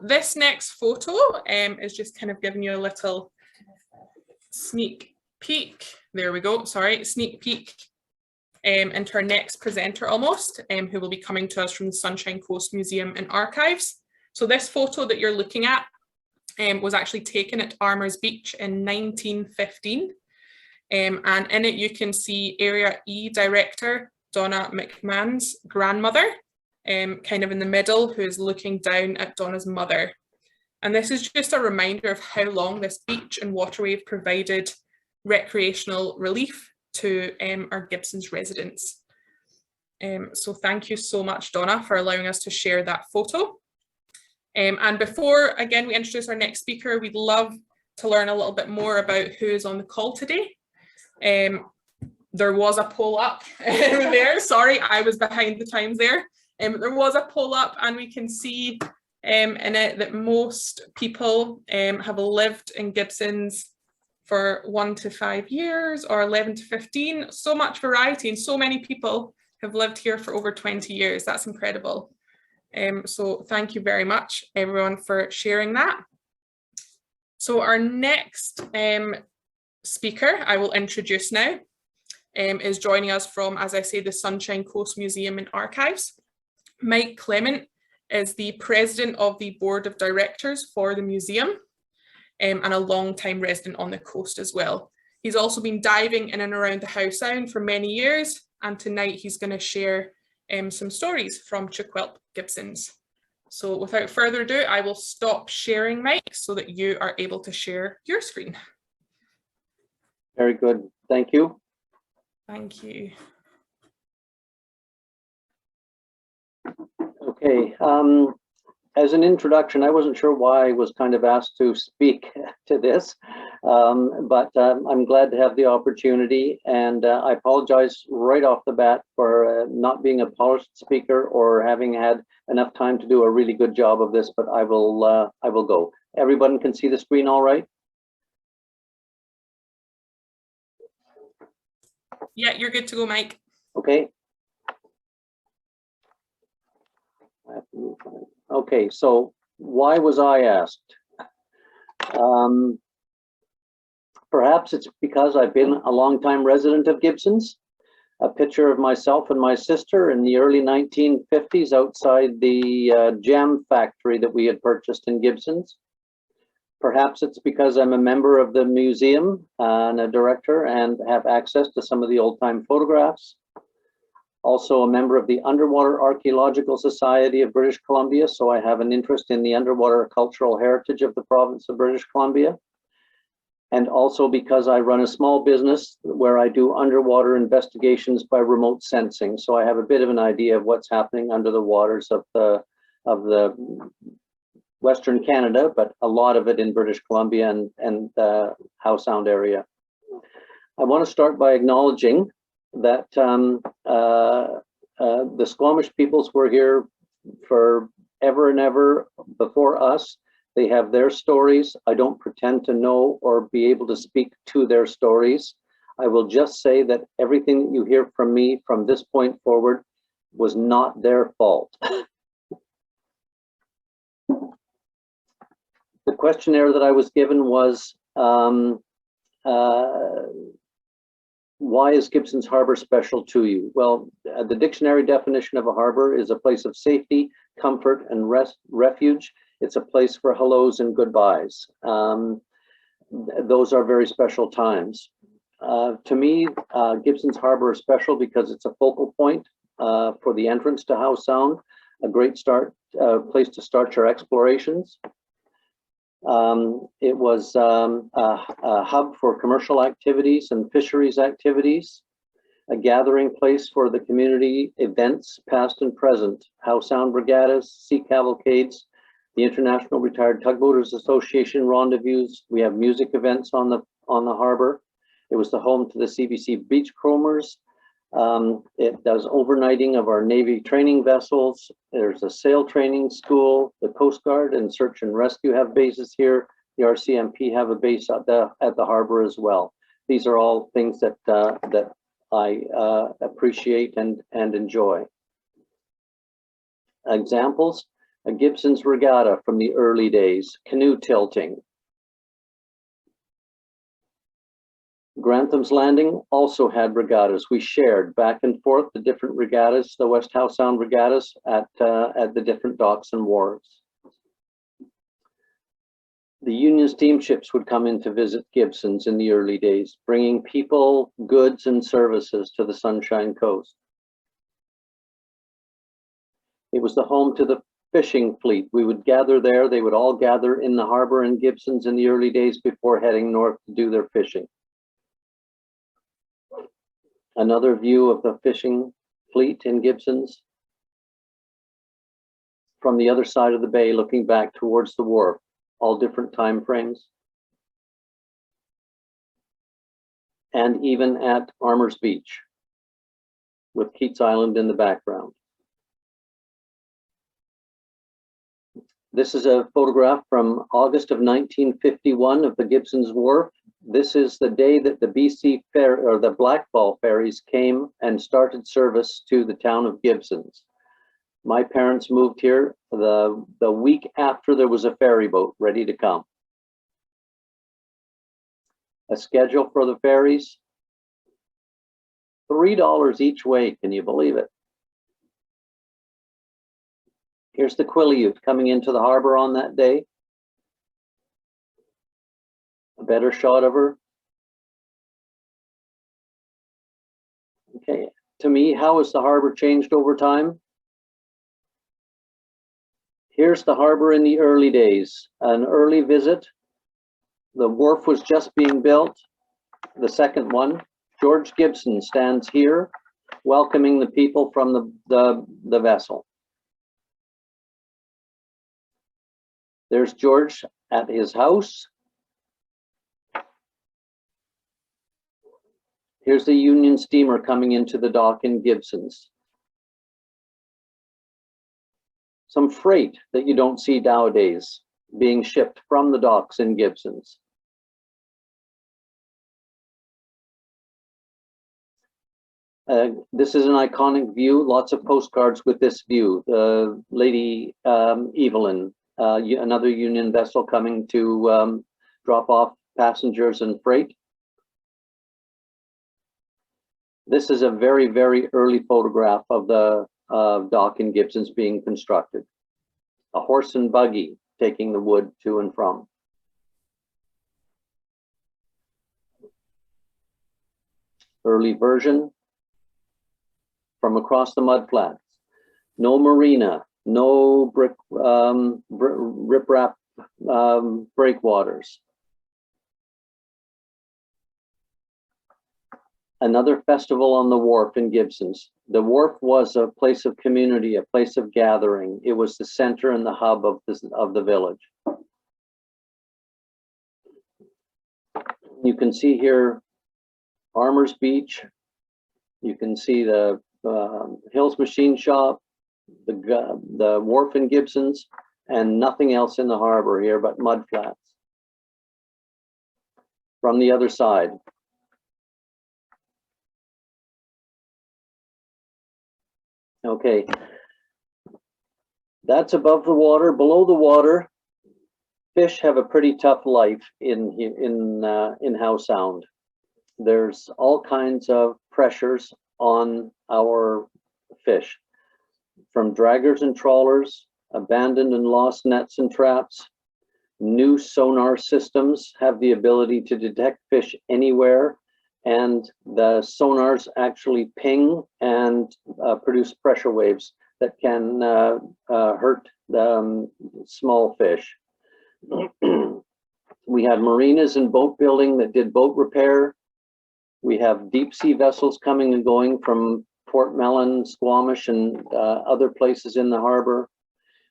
this next photo is just kind of giving you a little sneak peek. There we go, sorry, sneak peek into our next presenter almost, who will be coming to us from the Sunshine Coast Museum and Archives. So this photo that you're looking at was actually taken at Armour's Beach in 1915. And in it you can see Area E Director Donna McMahon's grandmother, kind of in the middle, who is looking down at Donna's mother. And this is just a reminder of how long this beach and waterway have provided recreational relief to our Gibsons residents. So thank you so much, Donna, for allowing us to share that photo. And before, again, we introduce our next speaker, we'd love to learn a little bit more about who is on the call today. There was a poll up there. Sorry, I was behind the times there. There was a poll up, and we can see in it that most people have lived in Gibsons for 1 to 5 years or 11 to 15. So much variety, and so many people have lived here for over 20 years. That's incredible. So thank you very much, everyone, for sharing that. So our next speaker I will introduce now is joining us from, as I say, the Sunshine Coast Museum and Archives. Mike Clement is the president of the board of directors for the museum and a long-time resident on the coast as well. He's also been diving in and around the Howe Sound for many years, and tonight he's going to share some stories from Skwxwú7mesh Gibsons. So without further ado, I will stop sharing, Mike, so that you are able to share your screen. Very good, thank you. Thank you. Okay, as an introduction, I wasn't sure why I was kind of asked to speak to this, but I'm glad to have the opportunity, and I apologize right off the bat for not being a polished speaker or having had enough time to do a really good job of this, but I will go. Everyone can see the screen all right? Yeah, you're good to go, Mike. Okay. Okay, so why was I asked? Perhaps it's because I've been a longtime resident of Gibsons. A picture of myself and my sister in the early 1950s outside the jam factory that we had purchased in Gibsons. Perhaps it's because I'm a member of the museum and a director and have access to some of the old-time photographs. Also a member of the Underwater Archaeological Society of British Columbia, so I have an interest in the underwater cultural heritage of the province of British Columbia. And also because I run a small business where I do underwater investigations by remote sensing. So I have a bit of an idea of what's happening under the waters of the Western Canada, but a lot of it in British Columbia and the Howe Sound area. I want to start by acknowledging that the Squamish peoples were here for ever and ever before us. They have their stories. I don't pretend to know or be able to speak to their stories. I will just say that everything that you hear from me from this point forward was not their fault. The questionnaire that I was given was, why is Gibsons Harbour special to you? Well, the dictionary definition of a harbour is a place of safety, comfort, and refuge. It's a place for hellos and goodbyes. Those are very special times. To me, Gibsons Harbour is special because it's a focal point for the entrance to Howe Sound, a great place to start your explorations. It was a hub for commercial activities and fisheries activities, a gathering place for the community events, past and present, Howe Sound regattas, sea cavalcades, the International Retired Tugboaters Association rendezvous. We have music events on the harbor. It was the home to the CBC Beachcombers. It does overnighting of our Navy training vessels. There's a sail training school. The Coast Guard and Search and Rescue have bases here. The RCMP have a base at the harbor as well. These are all things that that I appreciate and enjoy. Examples: A Gibson's regatta from the early days, canoe tilting. Grantham's Landing also had regattas. We shared back and forth the different regattas, the West Howe Sound regattas at the different docks and wharves. The Union steamships would come in to visit Gibson's in the early days, bringing people, goods, and services to the Sunshine Coast. It was the home to the fishing fleet. We would gather there. They would all gather in the harbor in Gibson's in the early days before heading north to do their fishing. Another view of the fishing fleet in Gibson's from the other side of the bay, looking back towards the wharf, all different time frames. And even at Armour's Beach, with Keats Island in the background. This is a photograph from August of 1951 of the Gibson's Wharf. This is the day that the BC ferry, or the Blackball ferries, came and started service to the town of Gibson's. My parents moved here the week after there was a ferry boat ready to come. A schedule for the ferries, $3 each way, can you believe it? Here's the Quileute coming into the harbor on that day. A better shot of her. Okay, to me, how has the harbor changed over time? Here's the harbor in the early days. An early visit. The wharf was just being built. The second one, George Gibson stands here, welcoming the people from the vessel. There's George at his house. Here's the Union steamer coming into the dock in Gibson's. Some freight that you don't see nowadays being shipped from the docks in Gibson's. This is an iconic view, lots of postcards with this view. Lady Evelyn, another Union vessel coming to drop off passengers and freight. This is a very, very early photograph of the dock in Gibson's being constructed. A horse and buggy taking the wood to and from. Early version from across the mudflats. No marina, no brick riprap breakwaters. Another festival on the wharf in Gibson's. The wharf was a place of community, a place of gathering. It was the center and the hub of the village. You can see here Armour's Beach. You can see the Hills Machine Shop, the wharf in Gibson's, and nothing else in the harbor here but mudflats. From the other side. Okay, that's above the water. Below the water, fish have a pretty tough life in Howe Sound. There's all kinds of pressures on our fish, from draggers and trawlers, abandoned and lost nets and traps. New sonar systems have the ability to detect fish anywhere, and the sonars actually ping and produce pressure waves that can hurt the small fish. We had marinas and boat building that did boat repair. We have deep sea vessels coming and going from Port Mellon, Squamish, and other places in the harbor.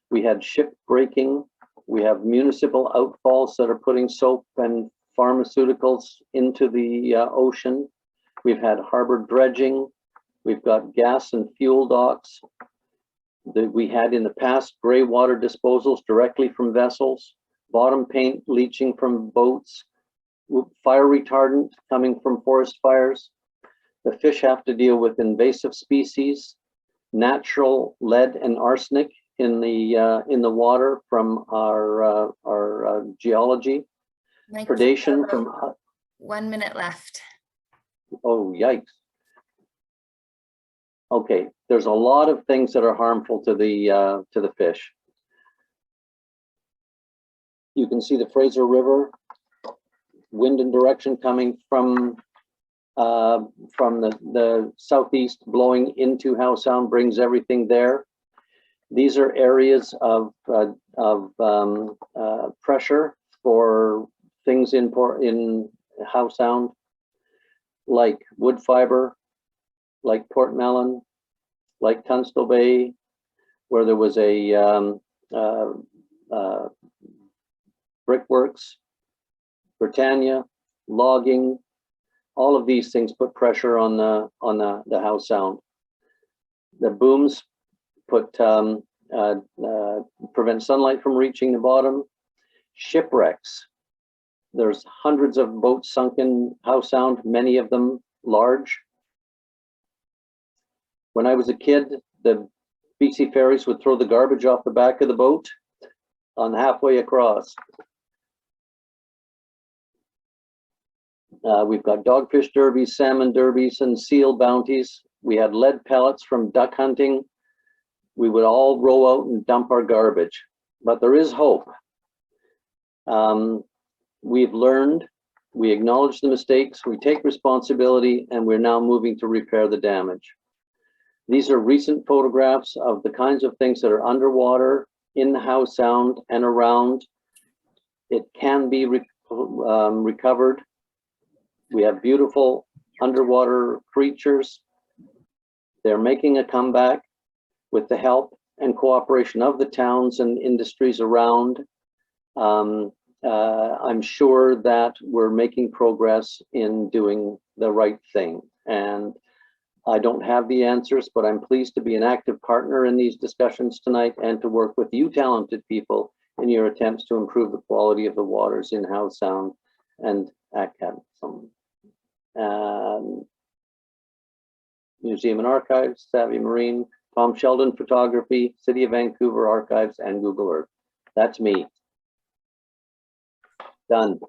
We had ship breaking. We have municipal outfalls that are putting soap and pharmaceuticals into the ocean. We've had harbor dredging. We've got gas and fuel docks. We had in the past gray water disposals directly from vessels, bottom paint leaching from boats, fire retardant coming from forest fires. The fish have to deal with invasive species, natural lead and arsenic in the water from our geology, Mike, predation from 1 minute left. oh yikes. Okay, there's a lot of things that are harmful to the fish. You can see the Fraser River, wind and direction coming from the southeast blowing into Howe Sound brings everything there. These are areas of pressure for things in Howe Sound, like wood fiber, like Port Mellon, like Tunstall Bay, where there was a brickworks, Britannia, logging. All of these things put pressure on the Howe Sound. The booms prevent sunlight from reaching the bottom. Shipwrecks. There's hundreds of boats sunk in Howe Sound, many of them large. When I was a kid, the BC ferries would throw the garbage off the back of the boat on halfway across. We've got dogfish derbies, salmon derbies, and seal bounties. We had lead pellets from duck hunting. We would all row out and dump our garbage, but there is hope. We've learned, we acknowledge the mistakes, we take responsibility, and we're now moving to repair the damage. These are recent photographs of the kinds of things that are underwater in the Howe Sound and around. It can be recovered. We have beautiful underwater creatures. They're making a comeback with the help and cooperation of the towns and industries around. I'm sure that we're making progress in doing the right thing. And I don't have the answers, but I'm pleased to be an active partner in these discussions tonight and to work with you talented people in your attempts to improve the quality of the waters in Howe Sound and Ackhead. Museum and Archives, Savvy Marine, Tom Sheldon Photography, City of Vancouver Archives, and Google Earth. That's me. Done.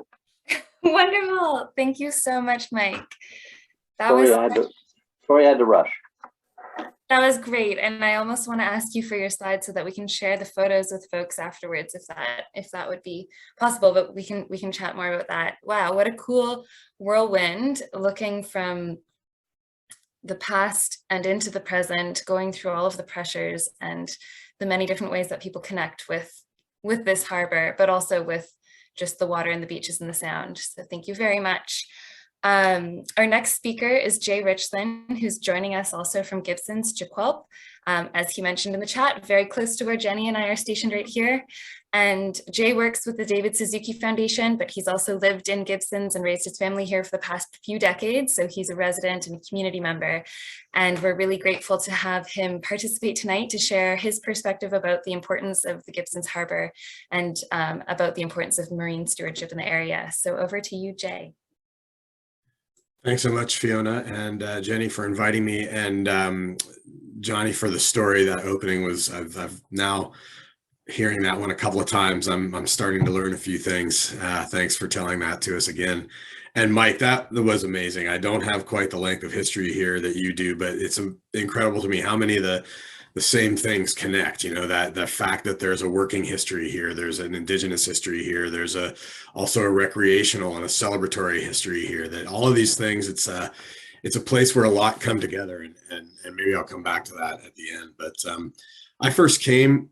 Wonderful. Thank you so much, Mike. Sorry, I had to rush. That was great. And I almost want to ask you for your slides so that we can share the photos with folks afterwards, if that would be possible, but we can chat more about that. Wow, what a cool whirlwind, looking from the past and into the present, going through all of the pressures and the many different ways that people connect with this harbor, but also with just the water and the beaches and the sound. So thank you very much. Our next speaker is Jay Richland, who's joining us also from Gibsons Harbour. As he mentioned in the chat, very close to where Jenny and I are stationed right here. And Jay works with the David Suzuki Foundation, but he's also lived in Gibsons and raised his family here for the past few decades. So he's a resident and a community member. And we're really grateful to have him participate tonight to share his perspective about the importance of the Gibsons Harbour and about the importance of marine stewardship in the area. So over to you, Jay. Thanks so much, Fiona, and Jenny for inviting me, and Johnny for the story. That opening was, I've now hearing that one a couple of times. I'm starting to learn a few things. Thanks for telling that to us again. And Mike, that was amazing. I don't have quite the length of history here that you do, but it's incredible to me how many of the same things connect, you know, that the fact that there's a working history here, there's an indigenous history here, there's also a recreational and a celebratory history here, that all of these things, it's a place where a lot come together, and maybe I'll come back to that at the end. But I first came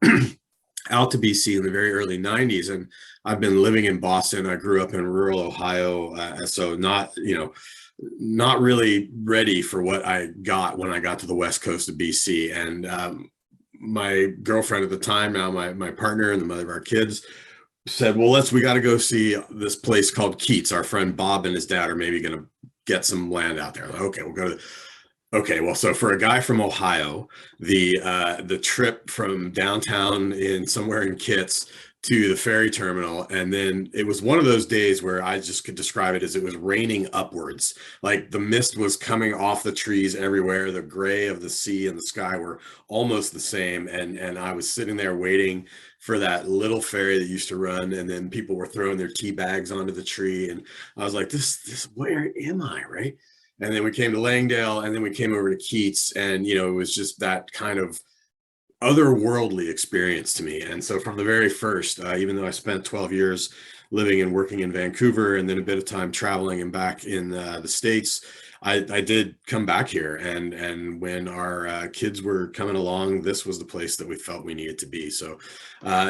out to BC in the very early 90s, and I've been living in Boston. I grew up in rural Ohio, so not really ready for what I got when I got to the west coast of BC. And my girlfriend at the time, now my partner and the mother of our kids, said, well, we got to go see this place called Keats. Our friend Bob and his dad are maybe going to get some land out there. Like, okay, we'll go to. Okay, well, so for a guy from Ohio, the trip from downtown somewhere in Kits to the ferry terminal. And then it was one of those days where I just could describe it as it was raining upwards. Like the mist was coming off the trees everywhere. The gray of the sea and the sky were almost the same. And I was sitting there waiting for that little ferry that used to run. And then people were throwing their tea bags onto the tree. And I was like, where am I, right? And then we came to Langdale, and then we came over to Keats, and, you know, it was just that kind of otherworldly experience to me. And so from the very first, even though I spent 12 years living and working in Vancouver, and then a bit of time traveling and back in the States, I did come back here. And when our kids were coming along, this was the place that we felt we needed to be. So,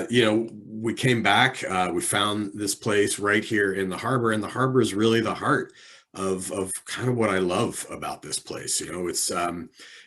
you know, we came back, we found this place right here in the harbor, and the harbor is really the heart of kind of what I love about this place. You know, it's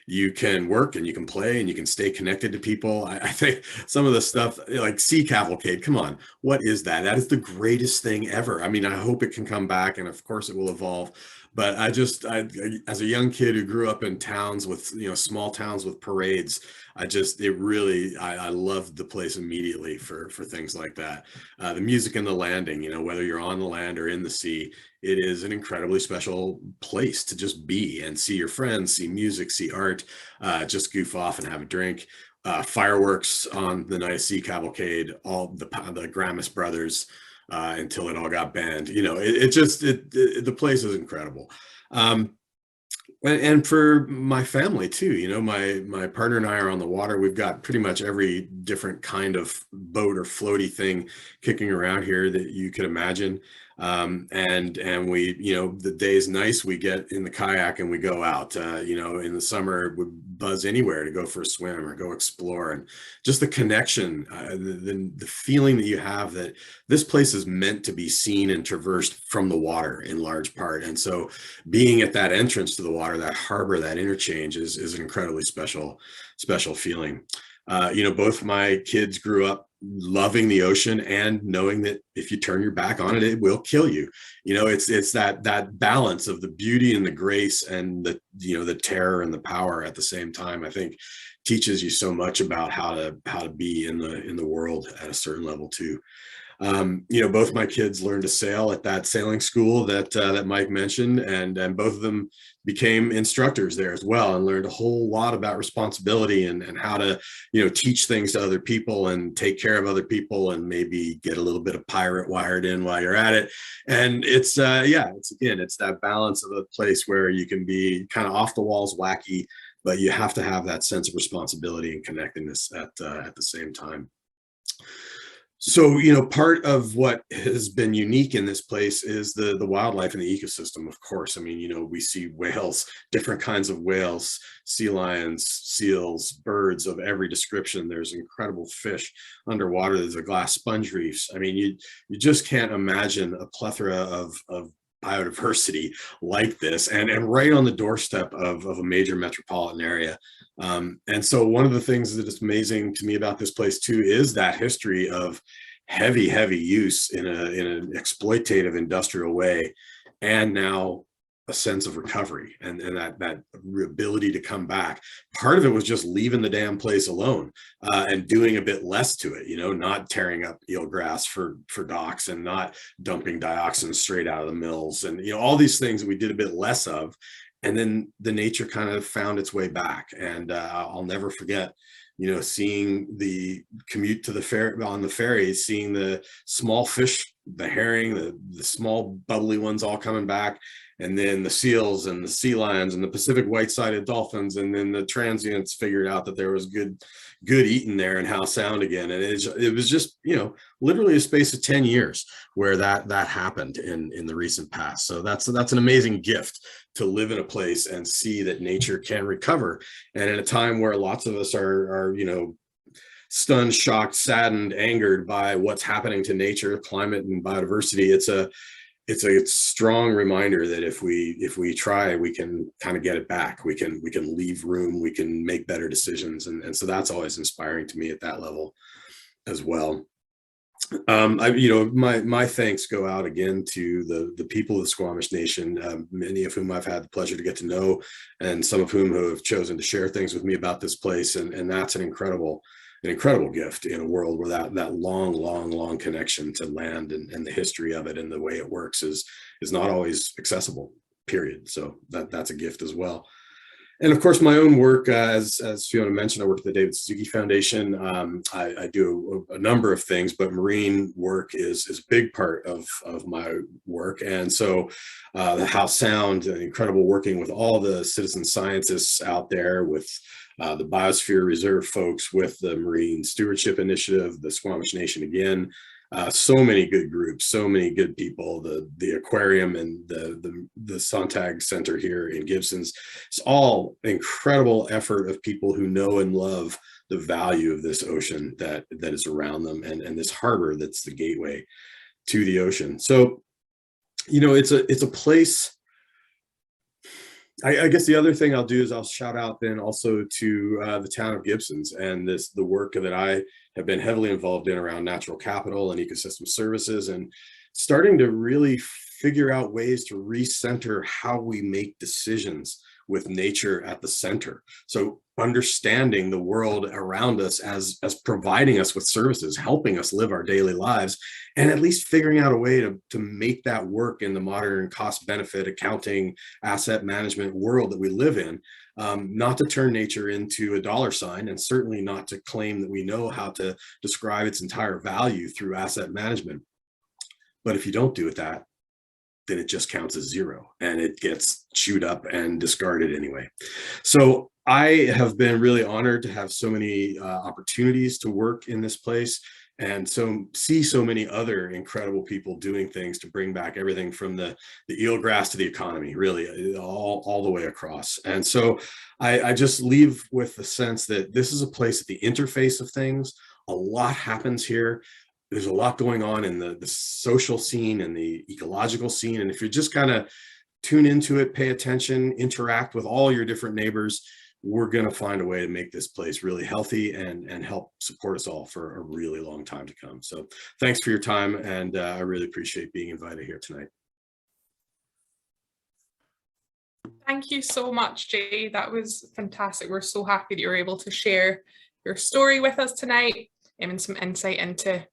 you can work and you can play and you can stay connected to people. I think some of the stuff like Sea Cavalcade, come on, what is that? That is the greatest thing ever. I mean, I hope it can come back, and of course it will evolve. But I as a young kid who grew up in towns with, you know, small towns with parades, I loved the place immediately for things like that. The music in the landing, you know, whether you're on the land or in the sea, it is an incredibly special place to just be and see your friends, see music, see art, just goof off and have a drink. Fireworks on the night of Sea Cavalcade, all the Gramis brothers, until it all got banned. You know, the place is incredible. And for my family too, you know, my partner and I are on the water. We've got pretty much every different kind of boat or floaty thing kicking around here that you could imagine. And we, you know, the day's nice, we get in the kayak and we go out. You know, in the summer we buzz anywhere to go for a swim or go explore, and just the connection, the feeling that you have that this place is meant to be seen and traversed from the water in large part. And so being at that entrance to the water, that harbor, that interchange is an incredibly special feeling. You know, both my kids grew up loving the ocean and knowing that if you turn your back on it, it will kill you. You know, it's that balance of the beauty and the grace and the, you know, the terror and the power at the same time, I think teaches you so much about how to be in the world at a certain level too. You know, both my kids learned to sail at that sailing school that Mike mentioned, and both of them became instructors there as well, and learned a whole lot about responsibility and how to, you know, teach things to other people and take care of other people, and maybe get a little bit of pirate wired in while you're at it. And it's that balance of a place where you can be kind of off the walls wacky, but you have to have that sense of responsibility and connectedness at the same time. So, you know, part of what has been unique in this place is the wildlife and the ecosystem, of course. I mean, you know, we see whales, different kinds of whales, sea lions, seals, birds of every description. There's incredible fish underwater. There's a glass sponge reefs. I mean, you just can't imagine a plethora of biodiversity like this, and right on the doorstep of a major metropolitan area. And so one of the things that is amazing to me about this place too is that history of heavy use in an exploitative industrial way, and now a sense of recovery and that ability to come back. Part of it was just leaving the damn place alone, and doing a bit less to it, you know, not tearing up eelgrass for docks, and not dumping dioxin straight out of the mills, and, you know, all these things that we did a bit less of. And then the nature kind of found its way back. And I'll never forget, you know, seeing the commute to the ferry, on the ferry, seeing the small fish, the herring, the small bubbly ones all coming back, and then the seals and the sea lions and the Pacific white-sided dolphins, and then the transients figured out that there was good eating there and how sound again. And it was just, you know, literally a space of 10 years where that happened in the recent past. So that's an amazing gift to live in a place and see that nature can recover. And in a time where lots of us are, you know, stunned, shocked, saddened, angered by what's happening to nature, climate, and biodiversity, it's a strong reminder that if we try, we can kind of get it back. We can leave room, we can make better decisions. And so that's always inspiring to me at that level as well. You know, my thanks go out again to the people of the Squamish Nation, many of whom I've had the pleasure to get to know, and some of whom have chosen to share things with me about this place. And that's an incredible an incredible gift in a world where that long connection to land and the history of it and the way it works is not always accessible, period. So that's a gift as well. And of course, my own work, as Fiona mentioned, I work at the David Suzuki Foundation. I do a number of things, but marine work is a big part of my work. And so the How Sound, incredible working with all the citizen scientists out there, with the Biosphere Reserve folks, with the Marine Stewardship Initiative, the Squamish Nation again. So many good groups, so many good people, the aquarium and the Sonntag Center here in Gibsons. It's all incredible effort of people who know and love the value of this ocean that is around them, and this harbor that's the gateway to the ocean. So, you know, it's a place. I guess the other thing I'll do is I'll shout out then also to the town of Gibsons and the work that I have been heavily involved in around natural capital and ecosystem services, and starting to really figure out ways to recenter how we make decisions with nature at the center. So understanding the world around us as providing us with services, helping us live our daily lives, and at least figuring out a way to make that work in the modern cost benefit accounting, asset management world that we live in. Not to turn nature into a dollar sign, and certainly not to claim that we know how to describe its entire value through asset management. But if you don't do it that, then it just counts as zero and it gets chewed up and discarded anyway. So I have been really honored to have so many opportunities to work in this place, and so see so many other incredible people doing things to bring back everything from the eelgrass to the economy, really all the way across. And so I just leave with the sense that this is a place at the interface of things. A lot happens here. There's a lot going on in the social scene and the ecological scene. And if you just kind of tune into it, pay attention, interact with all your different neighbors, we're going to find a way to make this place really healthy and help support us all for a really long time to come. So thanks for your time. And I really appreciate being invited here tonight. Thank you so much, Jay. That was fantastic. We're so happy that you were able to share your story with us tonight and some insight into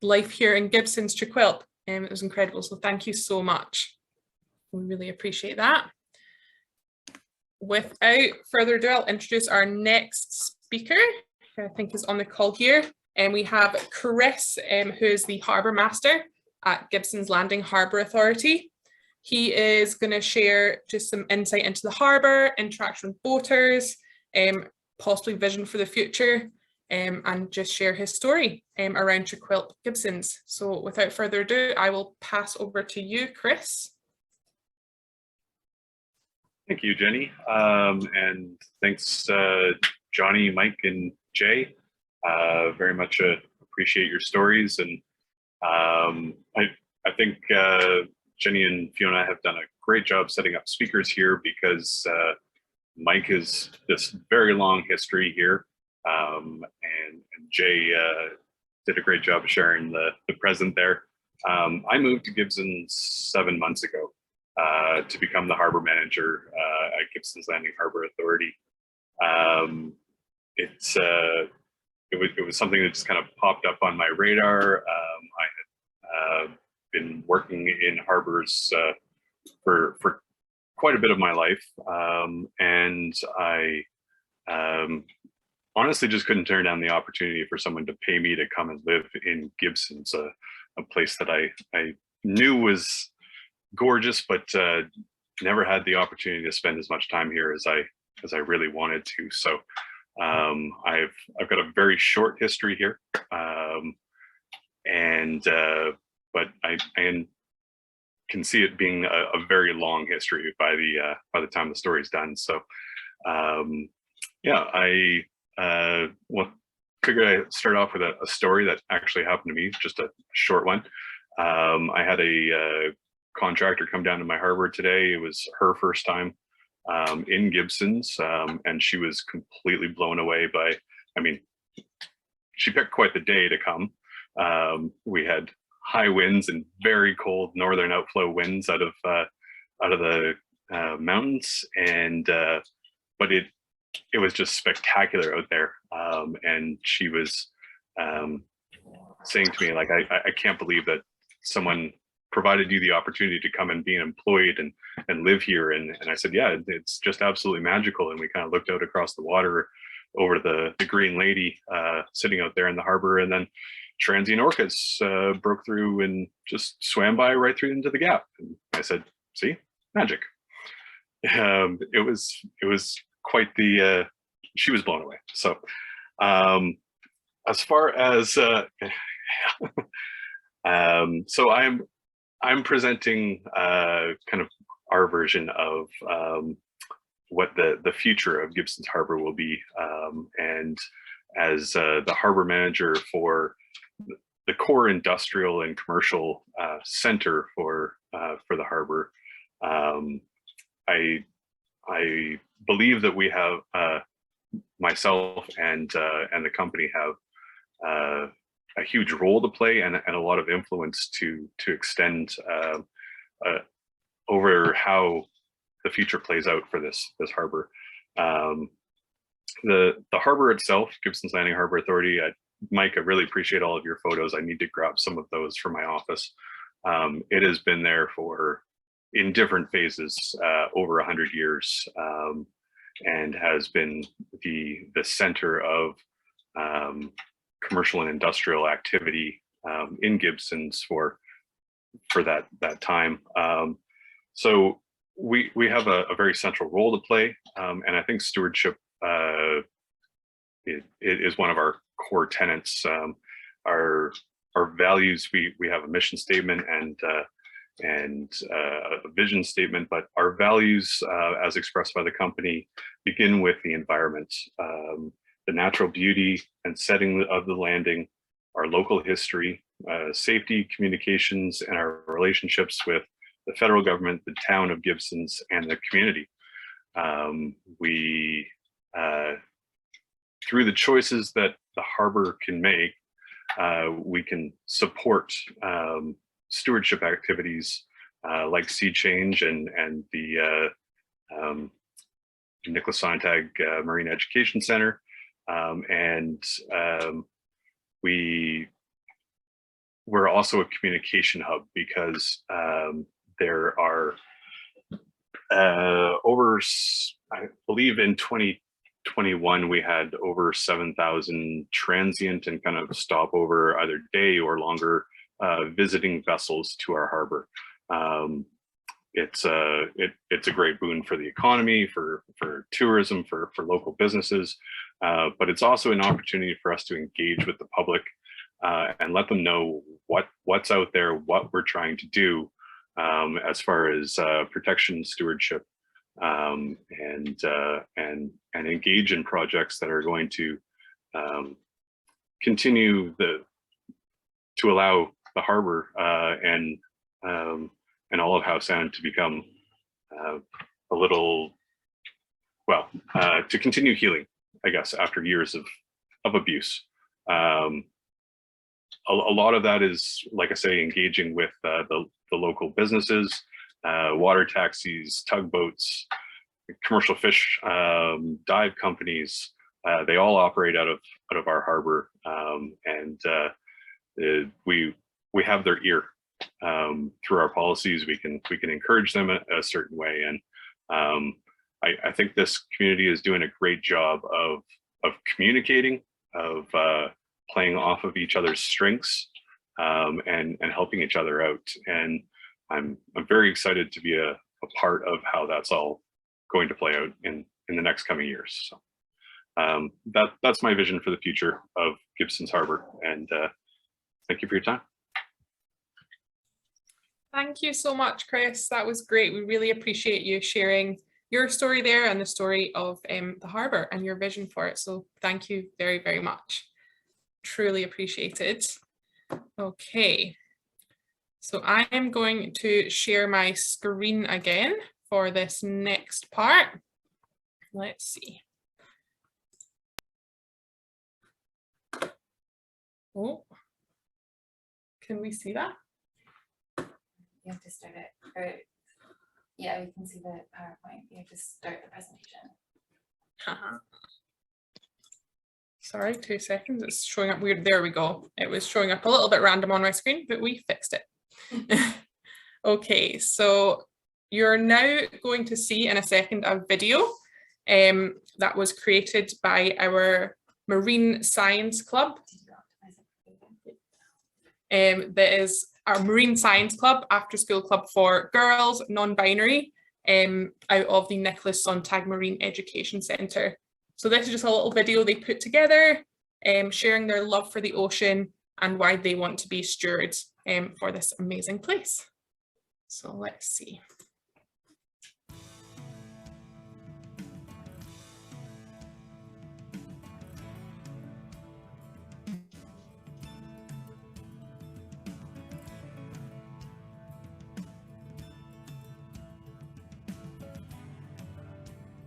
life here in Gibsons Trequilt. It was incredible. So thank you so much. We really appreciate that. Without further ado, I'll introduce our next speaker, who I think is on the call here. And we have Chris, who is the Harbour Master at Gibsons Landing Harbour Authority. He is going to share just some insight into the harbour, interaction with boaters, possibly vision for the future, and just share his story around Trequilt Gibsons. So without further ado, I will pass over to you, Chris. Thank you, Jenny. And thanks, Johnny, Mike, and Jay. Very much appreciate your stories. And I think Jenny and Fiona have done a great job setting up speakers here, because Mike has this very long history here. And Jay did a great job of sharing the present there. I moved to Gibsons 7 months ago to become the harbor manager at Gibsons Landing Harbour Authority. It was something that just kind of popped up on my radar. I had been working in harbors for quite a bit of my life, and I honestly just couldn't turn down the opportunity for someone to pay me to come and live in Gibsons, a place that I knew was gorgeous, but never had the opportunity to spend as much time here as I really wanted to. So I've got a very short history here, but I can see it being a very long history by the time the story's done. So figured I'd start off with a story that actually happened to me, just a short one. I had a contractor come down to my harbor today. It was her first time in Gibsons, and she was completely blown away by, she picked quite the day to come. We had high winds and very cold northern outflow winds out of the mountains, and but it was just spectacular out there. And she was saying to me, like, I can't believe that someone provided you the opportunity to come and be employed and live here. And I said, yeah, it's just absolutely magical. And we kind of looked out across the water over the Green Lady sitting out there in the harbor, and then transient orcas broke through and just swam by right through into the gap. And I said, see, magic. It was quite the, she was blown away. So as far as, so I'm presenting kind of our version of what the future of Gibsons Harbour will be. And as the harbor manager for the core industrial and commercial center for the harbor, I believe that we have, myself and the company have a huge role to play and a lot of influence to extend over how the future plays out for this harbor. The harbor itself, Gibson's Landing Harbor Authority, Mike, I really appreciate all of your photos. I need to grab some of those for my office. It has been there in different phases over 100 years, and has been the center of commercial and industrial activity in Gibsons for that time. So we have a very central role to play, and I think stewardship it is one of our core tenets. Our values, we have a mission statement and a vision statement, but our values as expressed by the company begin with the environment, the natural beauty and setting of the landing, our local history, safety, communications, and our relationships with the federal government, the town of Gibsons, and the community. Through the choices that the harbor can make, we can support stewardship activities like SeaChange and the Nicholas Sonntag Marine Education Center. We're also a communication hub because there are I believe in 2021 we had over 7,000 transient and kind of stopover either day or longer visiting vessels to our harbor. It's a great boon for the economy, for tourism, for local businesses, but it's also an opportunity for us to engage with the public and let them know what's out there, what we're trying to do as far as protection, stewardship, and engage in projects that are going to continue to allow the harbor and all of Howe Sound to become a little, well, to continue healing, I guess, after years of abuse. A lot of that is, like I say, engaging with the local businesses, water taxis, tugboats, commercial fish dive companies. They all operate out of our harbor, and we have their ear. Through our policies, we can encourage them a certain way, and I think this community is doing a great job of communicating, of playing off of each other's strengths, and helping each other out. And I'm very excited to be a part of how that's all going to play out in the next coming years. So that's my vision for the future of Gibsons Harbour, and thank you for your time. Thank you so much, Chris. That was great. We really appreciate you sharing your story there and the story of the harbour and your vision for it. So thank you very, very much. Truly appreciated. Okay, so I am going to share my screen again for this next part. Let's see. Oh, can we see that? You have to start it, or yeah, we can see the PowerPoint. You have to start the presentation. Sorry, 2 seconds. It's showing up weird. There we go. It was showing up a little bit random on my screen, but we fixed it. Okay, so you're now going to see in a second a video that was created by our Marine Science Club. That is our Marine Science Club, after school club for girls, non-binary, out of the Nicholas Sonntag Marine Education Centre. So this is just a little video they put together, sharing their love for the ocean and why they want to be stewards for this amazing place. So let's see.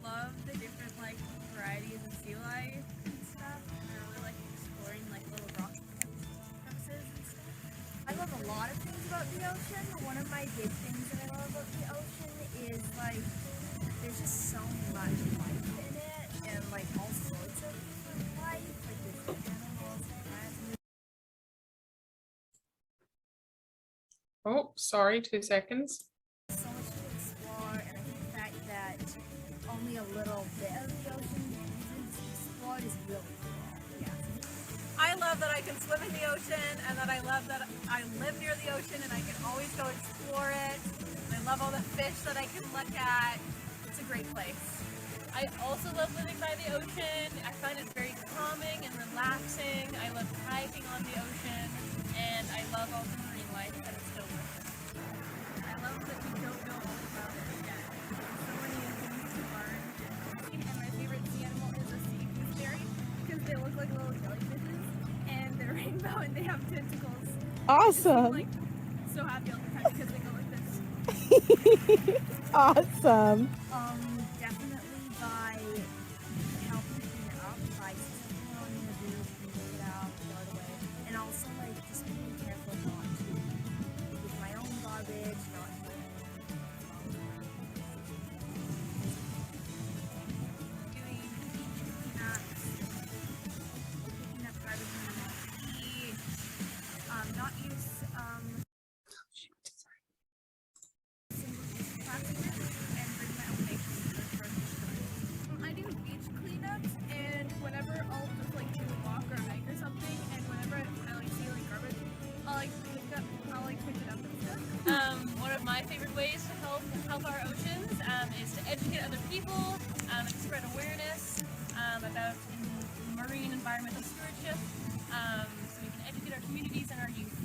Love the different like varieties of sea life and stuff. I really like exploring like little rock crevices and stuff. I love a lot of things about the ocean. One of my big things that I love about the ocean is like there's just so much life in it, and like all sorts of different life, like there's animals, plants. Oh, sorry, 2 seconds. So much to explore, and I think the fact that only a little bit of the ocean is explored is really cool. Yeah. I love that I can swim in the ocean, and that I love that I live near the ocean and I can always go explore it. And I love all the fish that I can look at. It's a great place. I also love living by the ocean. I find it very calming and relaxing. I love kayaking on the ocean, and I love all the marine life that it's filled with. I love that we don't know all about it yet. There's so many things to learn. And my favorite sea animal is a sea gooseberry, because they look like little jellyfishes, and they're rainbow and they have tentacles. Awesome. I'm like so happy all the time because they go like this. Awesome. Definitely by helping clean it up, by stepping on the roof, cleaning it out, throw it away, and also like just being careful not to with my own garbage, not doing cleanups, picking up garbage in the sea, not use single-use plastic and bring my own nature to the grocery store. I do beach cleanups, and whenever I'll just like do a walk or a hike or something, and whenever I like see like garbage, I'll like pick it up and stuff. One of my favorite ways to help our oceans is to educate other people, and spread awareness about marine environmental stewardship, so we can educate our communities and our youth.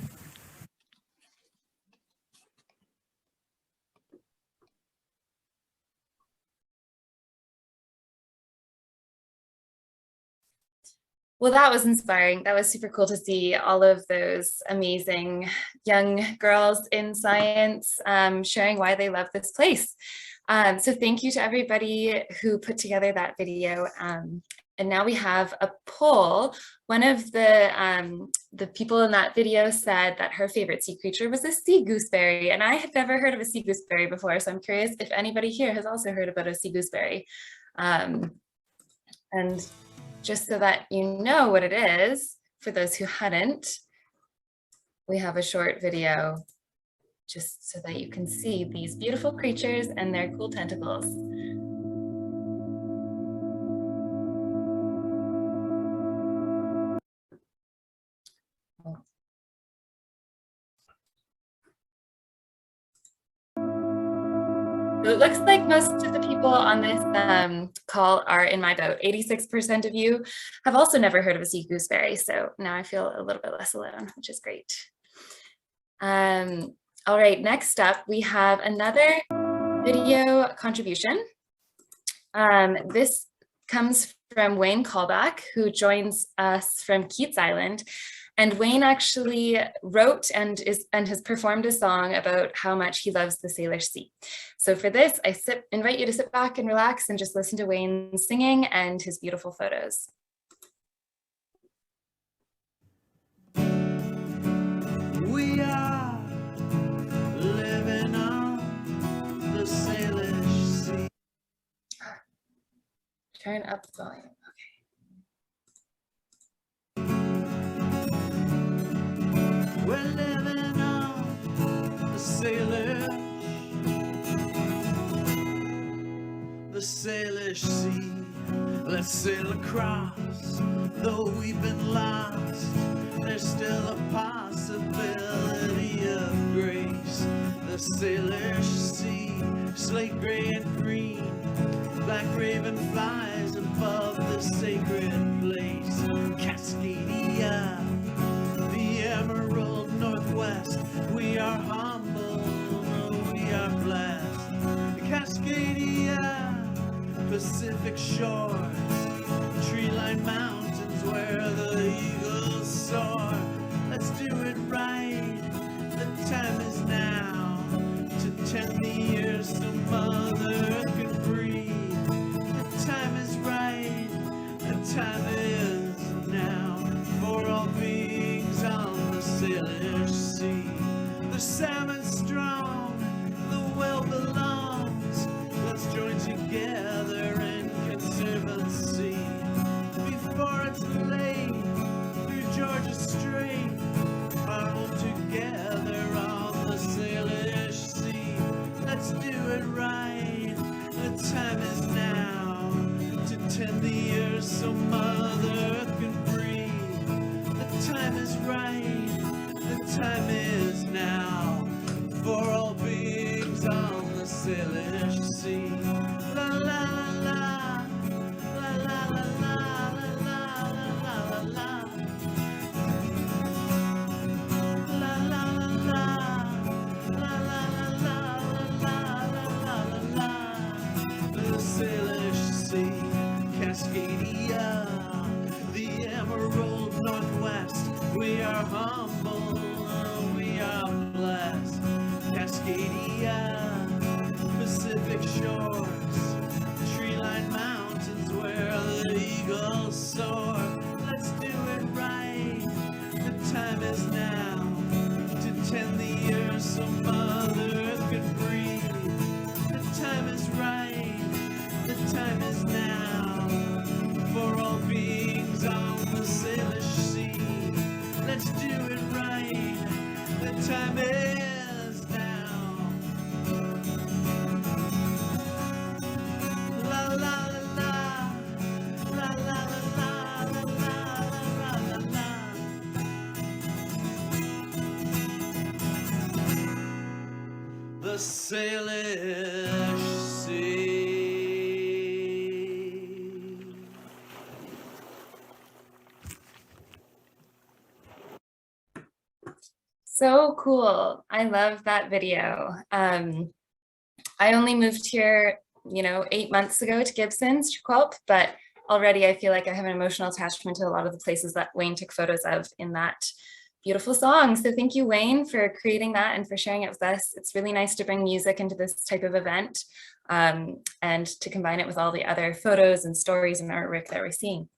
Well, that was inspiring. That was super cool to see all of those amazing young girls in science sharing why they love this place. So thank you to everybody who put together that video. And now we have a poll. One of the people in that video said that her favorite sea creature was a sea gooseberry, and I had never heard of a sea gooseberry before. So I'm curious if anybody here has also heard about a sea gooseberry. And just so that you know what it is, for those who hadn't, we have a short video just so that you can see these beautiful creatures and their cool tentacles. So it looks like most of the people on this call are in my boat. 86% of you have also never heard of a sea gooseberry. So now I feel a little bit less alone, which is great. All right, next up, we have another video contribution. This comes from Wayne Callback, who joins us from Keats Island. And Wayne actually wrote and has performed a song about how much he loves the Salish Sea. So for this, I invite you to sit back and relax and just listen to Wayne singing and his beautiful photos. We are living on the Salish Sea. Turn up the volume. We're living on the Salish Sea. Let's sail across, though we've been lost. There's still a possibility of grace. The Salish Sea, slate gray and green. Black raven flies above the sacred place. Cascadia, the emerald northwest. We are humble, we are blessed. Cascadia, Pacific shores, tree-lined mountains where the eagles soar. Let's do it right, the time is now to tend the earth so Mother Earth can breathe. The time is right, the time is now for all beings on the Salish Sea. The salmon strong, the well belongs. Let's join together in conservancy before it's late. Through Georgia Strait, our home together on the Salish Sea. Let's do it right. The time is now to tend the earth so Mother Earth can breathe. The time is right. The time is now for all beings on the Salish Sea. La la la la, la la la la, la la la la la. La la la la, la la la la, la la la. The Salish Sea, Cascadia, the emerald northwest. We are humble, we are blessed. Cascadia, Pacific shores, tree-lined mountains where the eagles soar. Let's do it right, the time is now to tend the earth so Mother Earth can breathe. The time is right, the time is now for all beings on the Salish Sea. Let's do it right, the time is now. La la la la, la la la la, la la la la la. The Salish Sea. So cool. I love that video. I only moved here, 8 months ago to Gibsons to Quilp, but already I feel like I have an emotional attachment to a lot of the places that Wayne took photos of in that beautiful song. So thank you, Wayne, for creating that and for sharing it with us. It's really nice to bring music into this type of event and to combine it with all the other photos and stories and artwork that we're seeing.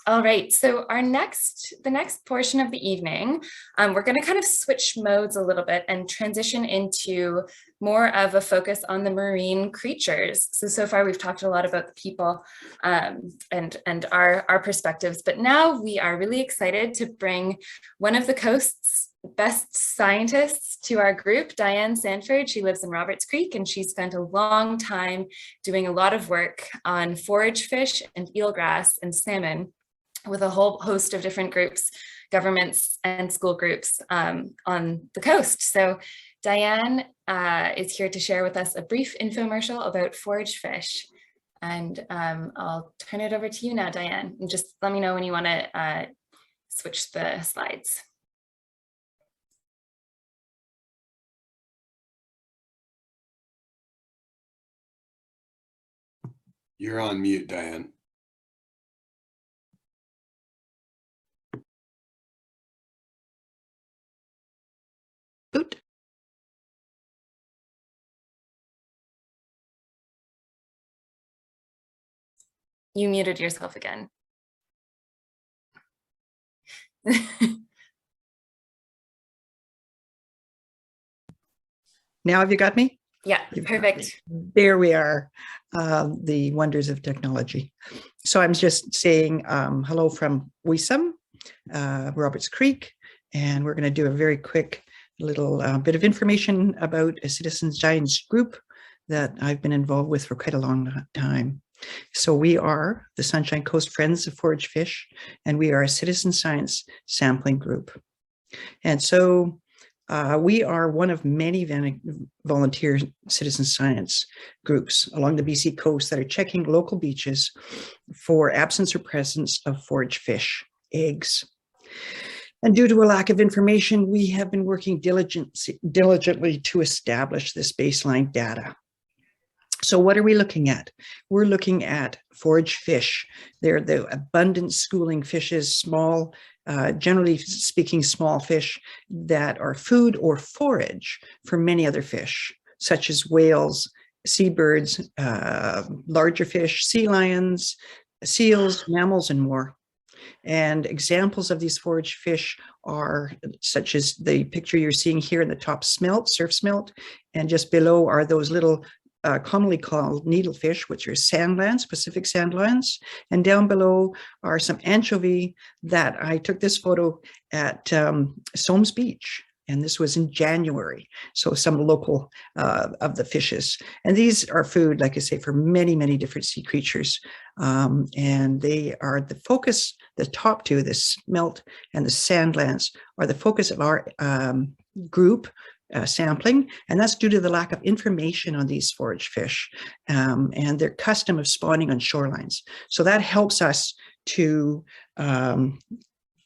All right, so the next portion of the evening, we're going to kind of switch modes a little bit and transition into more of a focus on the marine creatures. So far we've talked a lot about the people and our perspectives, but now we are really excited to bring one of the coast's best scientists to our group, Diane Sanford. She lives in Roberts Creek and she spent a long time doing a lot of work on forage fish and eelgrass and salmon with a whole host of different groups, governments and school groups on the coast. So Diane is here to share with us a brief infomercial about forage fish. And I'll turn it over to you now, Diane, and just let me know when you want to switch the slides. You're on mute, Diane. Oot. You muted yourself again. Now have you got me? Yeah, You've got perfect. me. There we are, the wonders of technology. So I'm just saying hello from Úxwumixw, Roberts Creek, And we're going to do a very quick little bit of information about a citizen science group that I've been involved with for quite a long time. So we are the Sunshine Coast Friends of Forage Fish, and we are a citizen science sampling group. And so we are one of many volunteer citizen science groups along the BC coast that are checking local beaches for absence or presence of forage fish, eggs. And due to a lack of information, we have been working diligently to establish this baseline data. So what are we looking at? We're looking at forage fish. They're the abundant schooling fishes, small, generally speaking, small fish that are food or forage for many other fish, such as whales, seabirds, larger fish, sea lions, seals, mammals, and more. And examples of these forage fish are such as the picture you're seeing here in the top, smelt, surf smelt, and just below are those little commonly called needlefish, which are sandlines, Pacific sandlines. And down below are some anchovy that I took this photo at Somes Beach. And this was in January. So some local of the fishes. And these are food, like I say, for many, many different sea creatures. And they are the focus, the top two, the smelt and the sandlines, are the focus of our group sampling, and that's due to the lack of information on these forage fish and their custom of spawning on shorelines. So that helps us to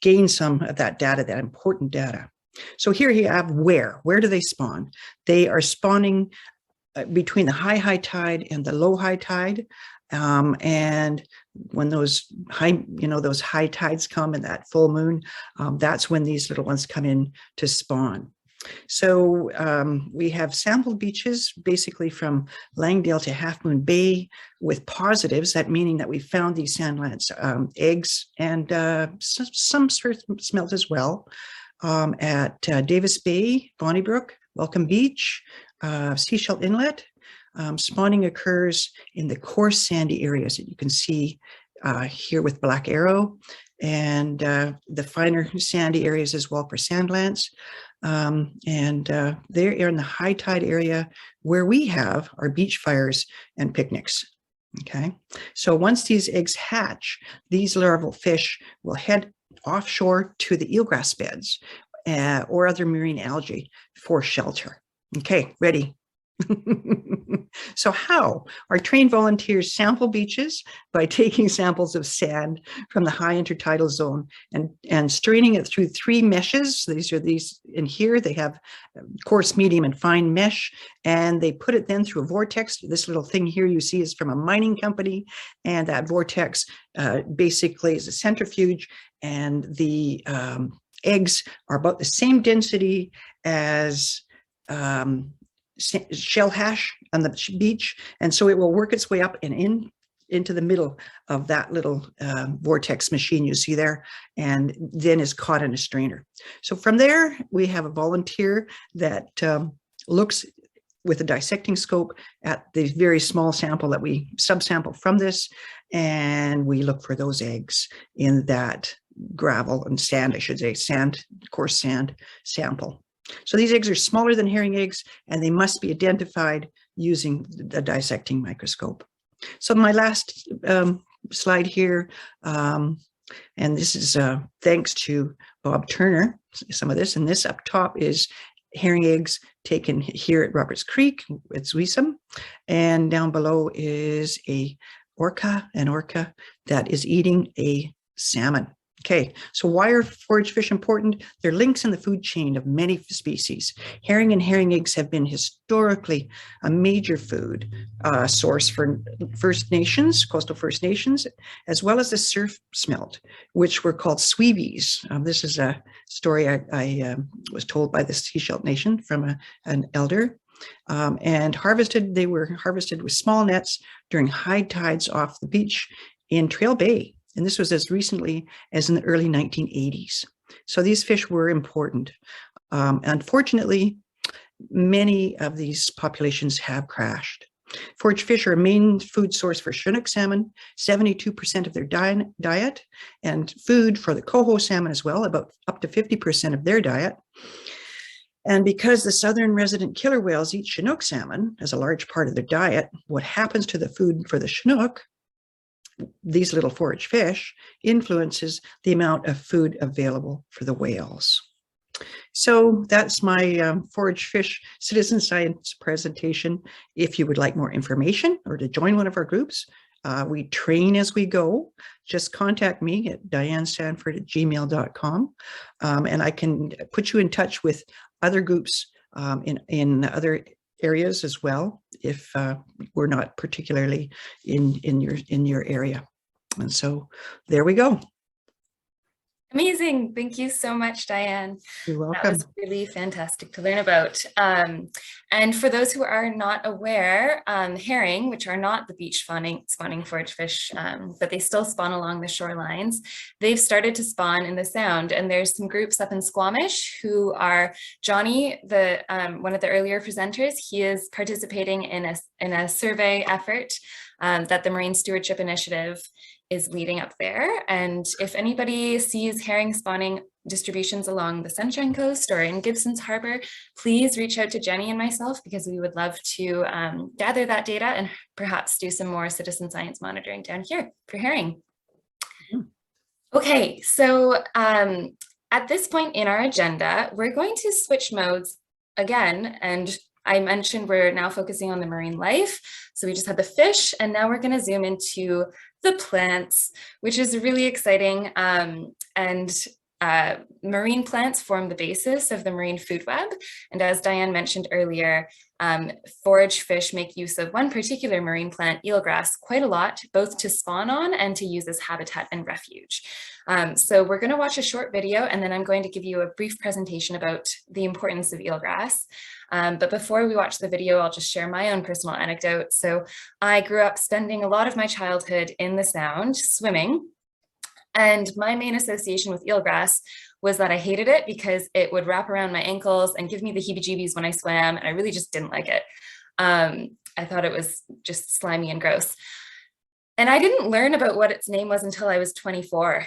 gain some of that data, that important data. So here you have where do they spawn? They are spawning between the high tide and the low tide. And when those high tides come and that full moon, that's when these little ones come in to spawn. So we have sampled beaches basically from Langdale to Half Moon Bay with positives, that meaning that we found these sandlines, eggs, and some smelt as well at Davis Bay, Bonnybrook, Welcome Beach, Seashell Inlet. Spawning occurs in the coarse sandy areas that you can see here with black arrow, and the finer sandy areas as well for sandlines. They're in the high tide area where we have our beach fires and picnics. Okay, so once these eggs hatch, these larval fish will head offshore to the eelgrass beds or other marine algae for shelter. Okay, ready? So how? Our trained volunteers sample beaches by taking samples of sand from the high intertidal zone and straining it through 3 meshes. These are these in here. They have coarse, medium, and fine mesh, and they put it then through a vortex. This little thing here you see is from a mining company, and that vortex basically is a centrifuge, and the eggs are about the same density as shell hash on the beach, and so it will work its way up and into the middle of that little vortex machine you see there, and then is caught in a strainer. So from there we have a volunteer that looks with a dissecting scope at the very small sample that we subsample from this, and we look for those eggs in that gravel and sand, I should say, coarse sand sample. So these eggs are smaller than herring eggs, and they must be identified using the dissecting microscope. So my last slide here, and this is thanks to Bob Turner, some of this, and this up top is herring eggs taken here at Roberts Creek at Skwxwú7mesh, and down below is an orca that is eating a salmon. Okay, so why are forage fish important? They're links in the food chain of many species. Herring and herring eggs have been historically a major food source for First Nations, coastal First Nations, as well as the surf smelt, which were called sweevies. This is a story I was told by the Seashell Nation from an elder. And they were harvested with small nets during high tides off the beach in Trail Bay. And this was as recently as in the early 1980s. So these fish were important. Unfortunately, many of these populations have crashed. Forage fish are a main food source for Chinook salmon, 72% of their diet, and food for the coho salmon as well, about up to 50% of their diet. And because the southern resident killer whales eat Chinook salmon as a large part of their diet, what happens to the food for the Chinook, these little forage fish, influences the amount of food available for the whales. So that's my forage fish citizen science presentation. If you would like more information or to join one of our groups, we train as we go. Just contact me at dianesanford@gmail.com, and I can put you in touch with other groups in other areas as well, if we're not particularly in your area. And so there we go. Amazing. Thank you so much, Diane. You're welcome. That was really fantastic to learn about. And for those who are not aware, herring, which are not the beach spawning forage fish, but they still spawn along the shorelines, they've started to spawn in the Sound. And there's some groups up in Skwxwú7mesh who are Johnny, one of the earlier presenters. He is participating in a survey effort that the Marine Stewardship Initiative is leading up there. And if anybody sees herring spawning distributions along the Sunshine Coast or in Gibsons Harbour, please reach out to Jenny and myself, because we would love to gather that data and perhaps do some more citizen science monitoring down here for herring. Okay, so at this point in our agenda, we're going to switch modes again, and I mentioned we're now focusing on the marine life. So we just had the fish, and now we're going to zoom into the plants, which is really exciting. Marine plants form the basis of the marine food web. And as Diane mentioned earlier, forage fish make use of one particular marine plant, eelgrass, quite a lot, both to spawn on and to use as habitat and refuge. So we're going to watch a short video, and then I'm going to give you a brief presentation about the importance of eelgrass. But before we watch the video, I'll just share my own personal anecdote. So I grew up spending a lot of my childhood in the Sound, swimming. And my main association with eelgrass was that I hated it because it would wrap around my ankles and give me the heebie-jeebies when I swam, and I really just didn't like it. I thought it was just slimy and gross. And I didn't learn about what its name was until I was 24.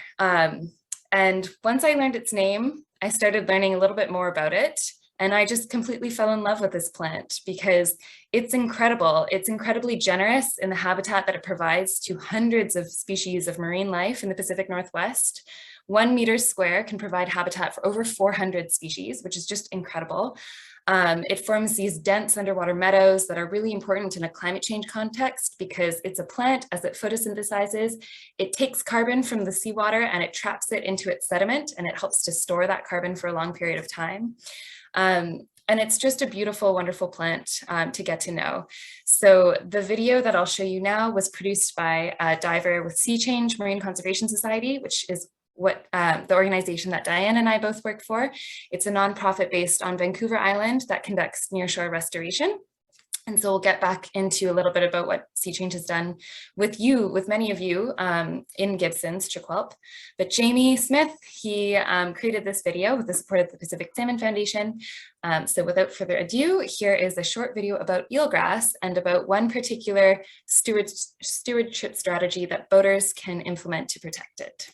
And once I learned its name, I started learning a little bit more about it. And I just completely fell in love with this plant because it's incredible. It's incredibly generous in the habitat that it provides to hundreds of species of marine life in the Pacific Northwest. 1 meter square can provide habitat for over 400 species, which is just incredible. It forms these dense underwater meadows that are really important in a climate change context because it's a plant. As it photosynthesizes, it takes carbon from the seawater and it traps it into its sediment, and it helps to store that carbon for a long period of time. And it's just a beautiful, wonderful plant to get to know. So the video that I'll show you now was produced by a diver with SeaChange Marine Conservation Society, which is what the organization that Diane and I both work for. It's a nonprofit based on Vancouver Island that conducts nearshore restoration. And so we'll get back into a little bit about what SeaChange has done with many of you in Gibsons, Skwxwú7mesh. But Jamie Smith, he created this video with the support of the Pacific Salmon Foundation. So without further ado, here is a short video about eelgrass and about one particular stewardship strategy that boaters can implement to protect it.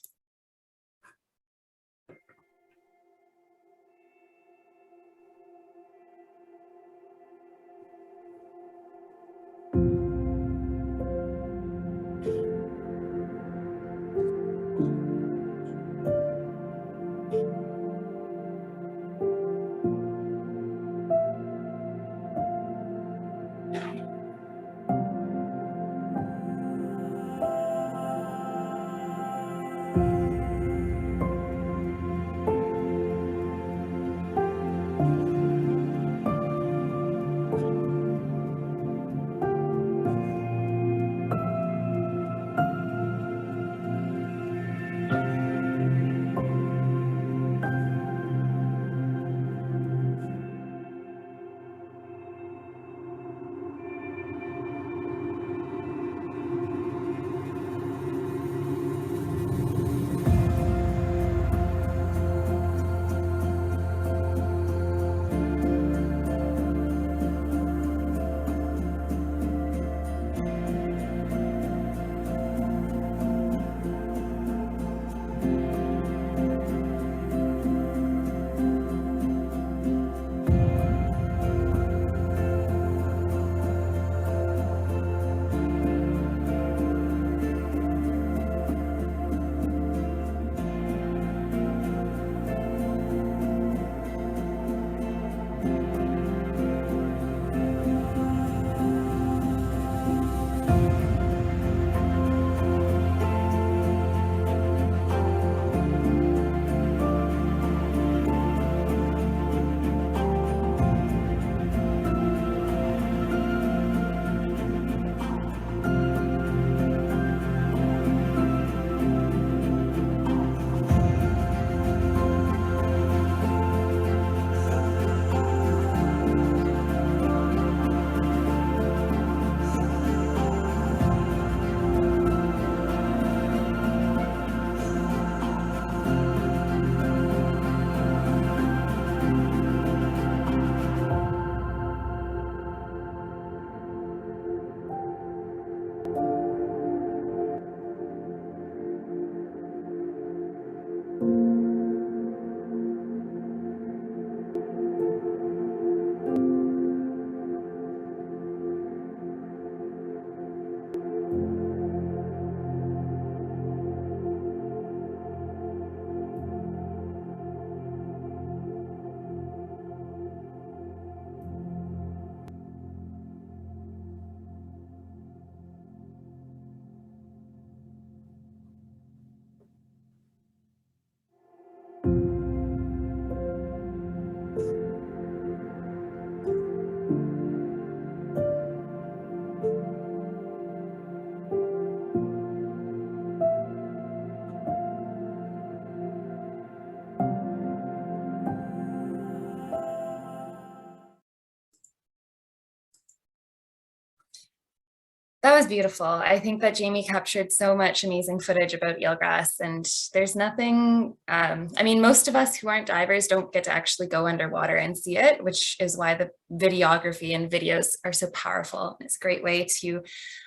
That was beautiful. I think that Jamie captured so much amazing footage about eelgrass, and there's nothing, I mean, most of us who aren't divers don't get to actually go underwater and see it, which is why the videography and videos are so powerful. It's a great way to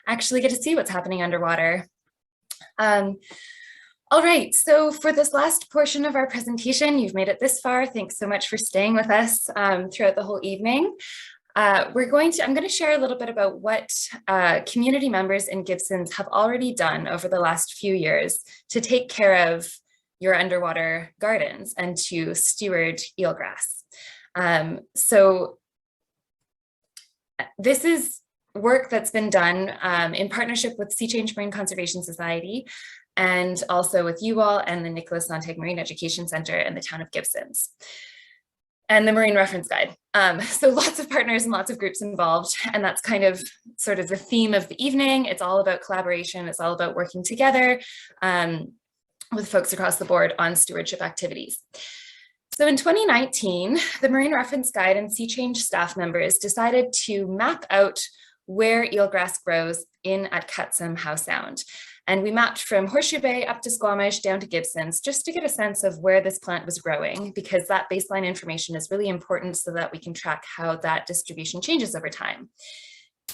actually get to see what's happening underwater. All right, so for this last portion of our presentation, you've made it this far. Thanks so much for staying with us throughout the whole evening. I'm going to share a little bit about what community members in Gibsons have already done over the last few years to take care of your underwater gardens and to steward eelgrass. So this is work that's been done in partnership with SeaChange Marine Conservation Society and also with Seawall and the Nicholas Sonntag Marine Education Center in the town of Gibsons. And the Marine Reference Guide. So lots of partners and lots of groups involved, and that's kind of sort of the theme of the evening. It's all about collaboration. It's all about working together with folks across the board on stewardship activities. So in 2019, the Marine Reference Guide and SeaChange staff members decided to map out where eelgrass grows in at Cutsum Howe Sound. And we mapped from Horseshoe Bay up to Skwxwú7mesh down to Gibsons, just to get a sense of where this plant was growing, because that baseline information is really important so that we can track how that distribution changes over time.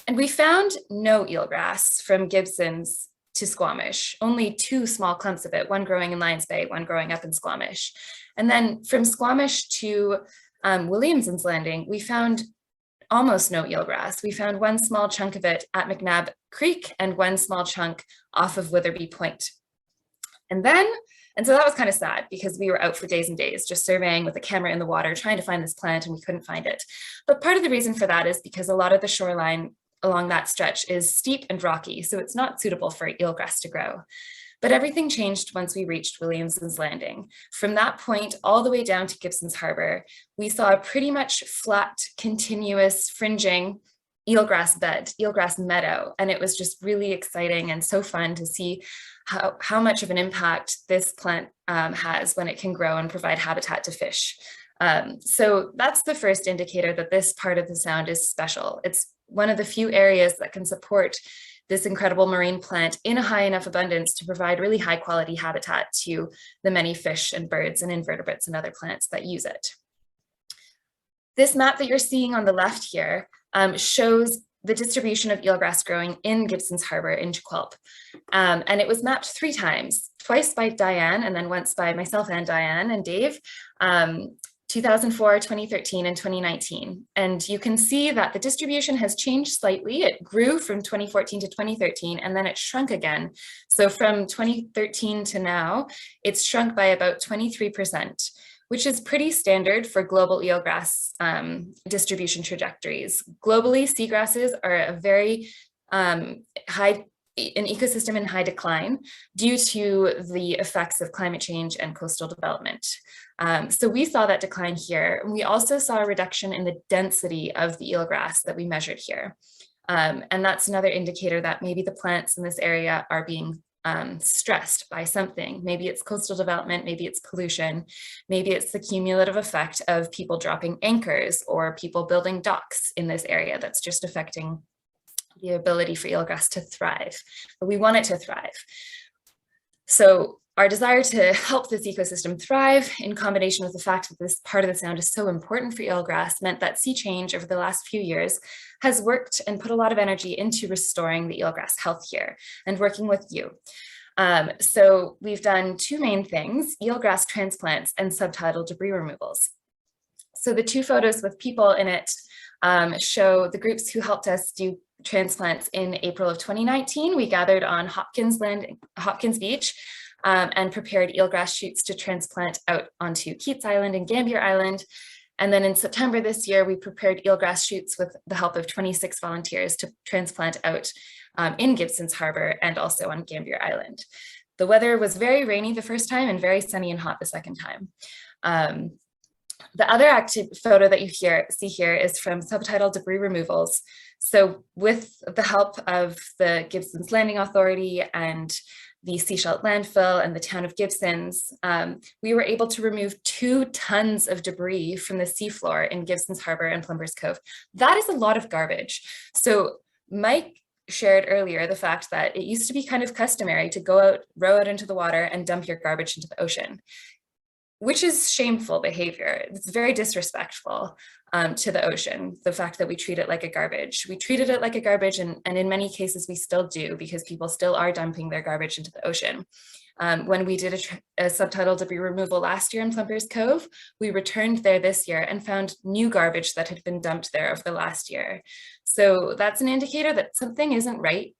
And we found no eelgrass from Gibsons to Skwxwú7mesh, only 2 small clumps of it, one growing in Lions Bay, one growing up in Skwxwú7mesh. And then from Skwxwú7mesh to Williamson's Landing, we found almost no eelgrass. We found one small chunk of it at McNabb Creek and one small chunk off of Witherby Point. And so that was kind of sad because we were out for days and days just surveying with a camera in the water, trying to find this plant, and we couldn't find it. But part of the reason for that is because a lot of the shoreline along that stretch is steep and rocky, so it's not suitable for eelgrass to grow. But everything changed once we reached Williamson's Landing. From that point all the way down to Gibsons Harbour, we saw a pretty much flat, continuous, fringing eelgrass bed, eelgrass meadow. And it was just really exciting and so fun to see how much of an impact this plant has when it can grow and provide habitat to fish. So that's the first indicator that this part of the sound is special. It's one of the few areas that can support this incredible marine plant in a high enough abundance to provide really high quality habitat to the many fish and birds and invertebrates and other plants that use it. This map that you're seeing on the left here shows the distribution of eelgrass growing in Gibsons Harbour in Chequelp. And it was mapped 3 times, twice by Diane and then once by myself and Diane and Dave, 2004, 2013, and 2019. And you can see that the distribution has changed slightly. It grew from 2014 to 2013, and then it shrunk again. So from 2013 to now, it's shrunk by about 23%, which is pretty standard for global eelgrass distribution trajectories. Globally, seagrasses are a very an ecosystem in high decline due to the effects of climate change and coastal development. So we saw that decline here. We also saw a reduction in the density of the eelgrass that we measured here. And that's another indicator that maybe the plants in this area are being stressed by something. Maybe it's coastal development, maybe it's pollution, maybe it's the cumulative effect of people dropping anchors or people building docks in this area that's just affecting the ability for eelgrass to thrive. But we want it to thrive. So our desire to help this ecosystem thrive in combination with the fact that this part of the sound is so important for eelgrass meant that SeaChange over the last few years has worked and put a lot of energy into restoring the eelgrass health here and working with you. So we've done 2 main things, eelgrass transplants and subtitle debris removals. So the 2 photos with people in it show the groups who helped us do transplants in April of 2019. We gathered on Hopkins Beach and prepared eelgrass shoots to transplant out onto Keats Island and Gambier Island. And then in September this year, we prepared eelgrass shoots with the help of 26 volunteers to transplant out in Gibsons Harbour and also on Gambier Island. The weather was very rainy the first time and very sunny and hot the second time. The other active photo that you see here is from Subtitle debris removals. So with the help of the Gibsons Landing Authority and the Seashell landfill and the town of Gibsons, we were able to remove 2 tons of debris from the seafloor in Gibsons Harbour and Plumbers Cove. That is a lot of garbage. So Mike shared earlier the fact that it used to be kind of customary to go out, row out into the water and dump your garbage into the ocean, which is shameful behavior. It's very disrespectful to the ocean, the fact that we treat it like a garbage. We treated it like a garbage, and in many cases we still do, because people still are dumping their garbage into the ocean. When we did a subtidal debris removal last year in Plumpers Cove, we returned there this year and found new garbage that had been dumped there over the last year. So that's an indicator that something isn't right.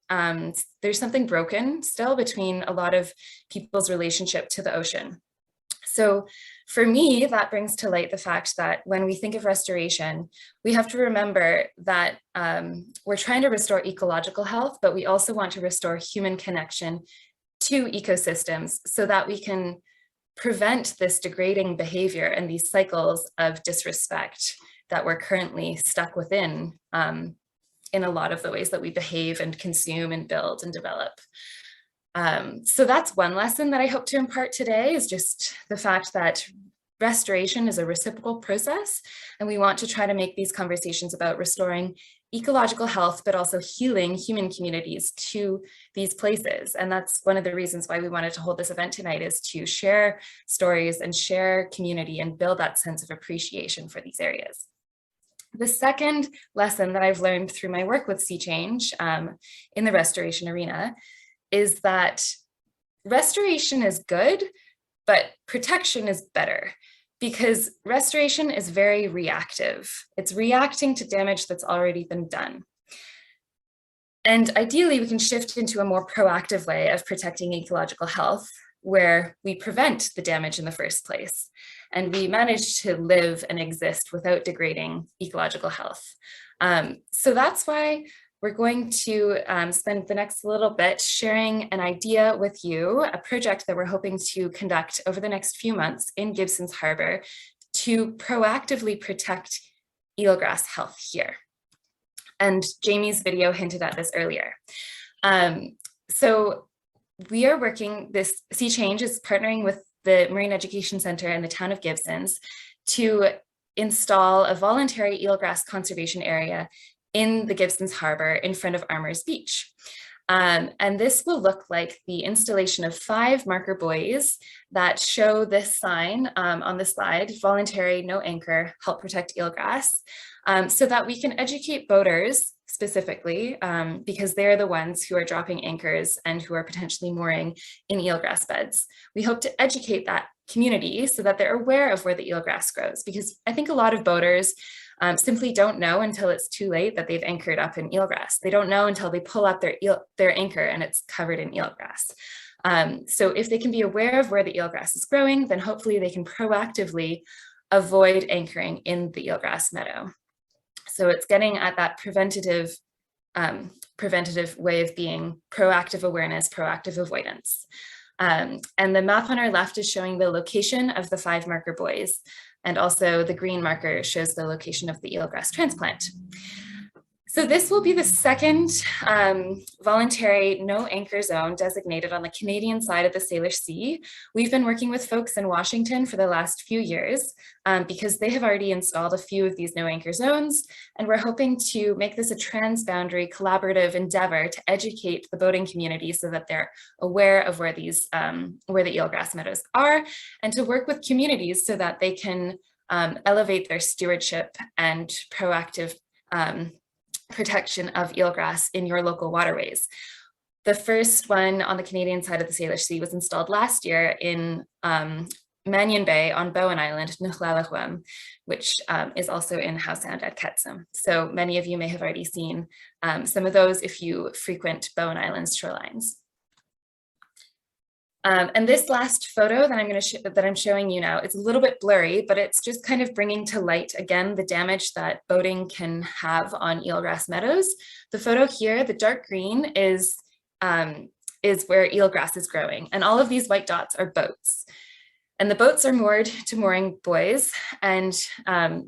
There's something broken still between a lot of people's relationship to the ocean. So for me, that brings to light the fact that when we think of restoration, we have to remember that we're trying to restore ecological health, but we also want to restore human connection to ecosystems so that we can prevent this degrading behavior and these cycles of disrespect that we're currently stuck within in a lot of the ways that we behave and consume and build and develop. So that's one lesson that I hope to impart today, is just the fact that restoration is a reciprocal process, and we want to try to make these conversations about restoring ecological health, but also healing human communities to these places. And that's one of the reasons why we wanted to hold this event tonight, is to share stories and share community and build that sense of appreciation for these areas. The second lesson that I've learned through my work with SeaChange in the restoration arena is that restoration is good, but protection is better, because restoration is very reactive. It's reacting to damage that's already been done. And ideally, we can shift into a more proactive way of protecting ecological health, where we prevent the damage in the first place, and we manage to live and exist without degrading ecological health. So that's why we're going to spend the next little bit sharing an idea with you, a project that we're hoping to conduct over the next few months in Gibsons Harbour to proactively protect eelgrass health here. And Jamie's video hinted at this earlier. So we are working, this SeaChange is partnering with the Marine Education Centre and the town of Gibsons to install a voluntary eelgrass conservation area in the Gibsons Harbour in front of Armour's Beach. And this will look like the installation of 5 marker buoys that show this sign on the slide: voluntary, no anchor, help protect eelgrass, so that we can educate boaters specifically, because they're the ones who are dropping anchors and who are potentially mooring in eelgrass beds. We hope to educate that community so that they're aware of where the eelgrass grows, because I think a lot of boaters simply don't know until it's too late that they've anchored up in eelgrass. They don't know until they pull up their anchor and it's covered in eelgrass. So if they can be aware of where the eelgrass is growing, then hopefully they can proactively avoid anchoring in the eelgrass meadow. So it's getting at that preventative way of being: proactive awareness, proactive avoidance. And the map on our left is showing the location of the 5 marker buoys, and also the green marker shows the location of the eelgrass transplant. So this will be the second voluntary no anchor zone designated on the Canadian side of the Salish Sea. We've been working with folks in Washington for the last few years because they have already installed a few of these no anchor zones, and we're hoping to make this a transboundary collaborative endeavor to educate the boating community so that they're aware of where these where the eelgrass meadows are, and to work with communities so that they can elevate their stewardship and proactive protection of eelgrass in your local waterways. The first one on the Canadian side of the Salish Sea was installed last year in Mannion Bay on Bowen Island, Nuchlalahuam, which is also in Howe Sound at Ketsum. So many of you may have already seen some of those if you frequent Bowen Island's shorelines. And this last photo that I'm showing you now, it's a little bit blurry, but it's just kind of bringing to light again the damage that boating can have on eelgrass meadows. The photo here, the dark green, is where eelgrass is growing, and all of these white dots are boats. And the boats are moored to mooring buoys, and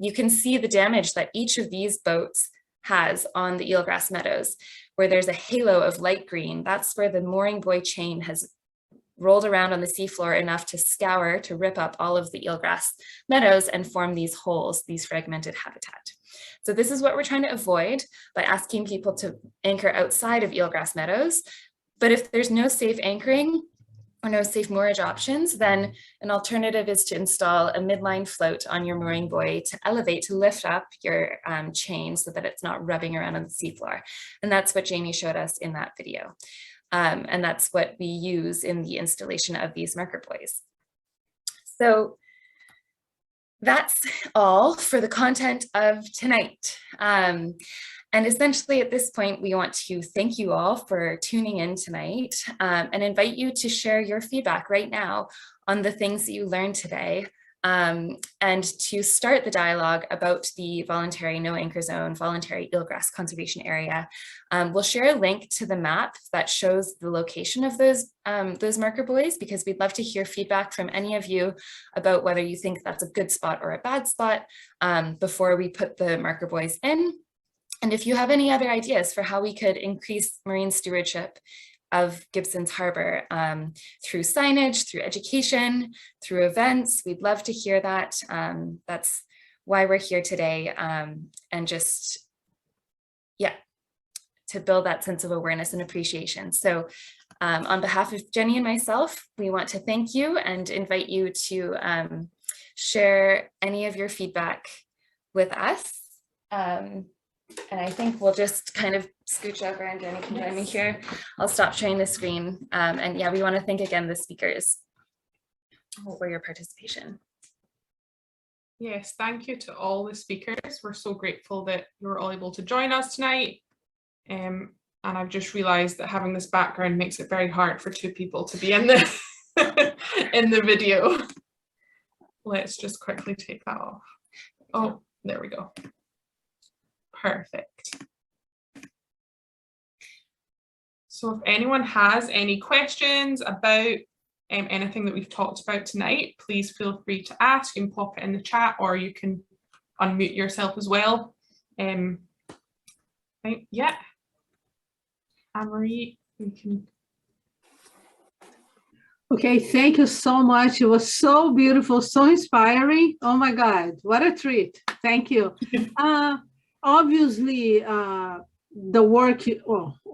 you can see the damage that each of these boats has on the eelgrass meadows, where there's a halo of light green. That's where the mooring buoy chain has rolled around on the seafloor enough to scour, to rip up all of the eelgrass meadows and form these holes, these fragmented habitat. So this is what we're trying to avoid by asking people to anchor outside of eelgrass meadows. But if there's no safe anchoring or no safe moorage options, then an alternative is to install a midline float on your mooring buoy to elevate, to lift up your chain so that it's not rubbing around on the seafloor. And that's what Jamie showed us in that video. And that's what we use in the installation of these marker buoys. So that's all for the content of tonight. And essentially at this point, we want to thank you all for tuning in tonight and invite you to share your feedback right now on the things that you learned today, and to start the dialogue about the voluntary no anchor zone, voluntary eelgrass conservation area. We'll share a link to the map that shows the location of those marker buoys, because we'd love to hear feedback from any of you about whether you think that's a good spot or a bad spot before we put the marker buoys in. And if you have any other ideas for how we could increase marine stewardship of Gibsons Harbour through signage, through education, through events, we'd love to hear that. That's why we're here today, and just, yeah, to build that sense of awareness and appreciation. So on behalf of Jenny and myself, we want to thank you and invite you to share any of your feedback with us. And I think we'll just kind of scooch over, and Jenny can join me here. I'll stop sharing the screen. And yeah, we want to thank again the speakers for your participation. Yes, thank you to all the speakers. We're so grateful that you were all able to join us tonight. And I've just realized that having this background makes it very hard for two people to be in the in the video. Let's just quickly take that off. Oh, there we go. Perfect. So if anyone has any questions about anything that we've talked about tonight, please feel free to ask. You can pop it in the chat, or you can unmute yourself as well. Yeah. Anne-Marie, you can. Okay, thank you so much. It was so beautiful, so inspiring. Oh my God, what a treat. Thank you. Obviously, the work,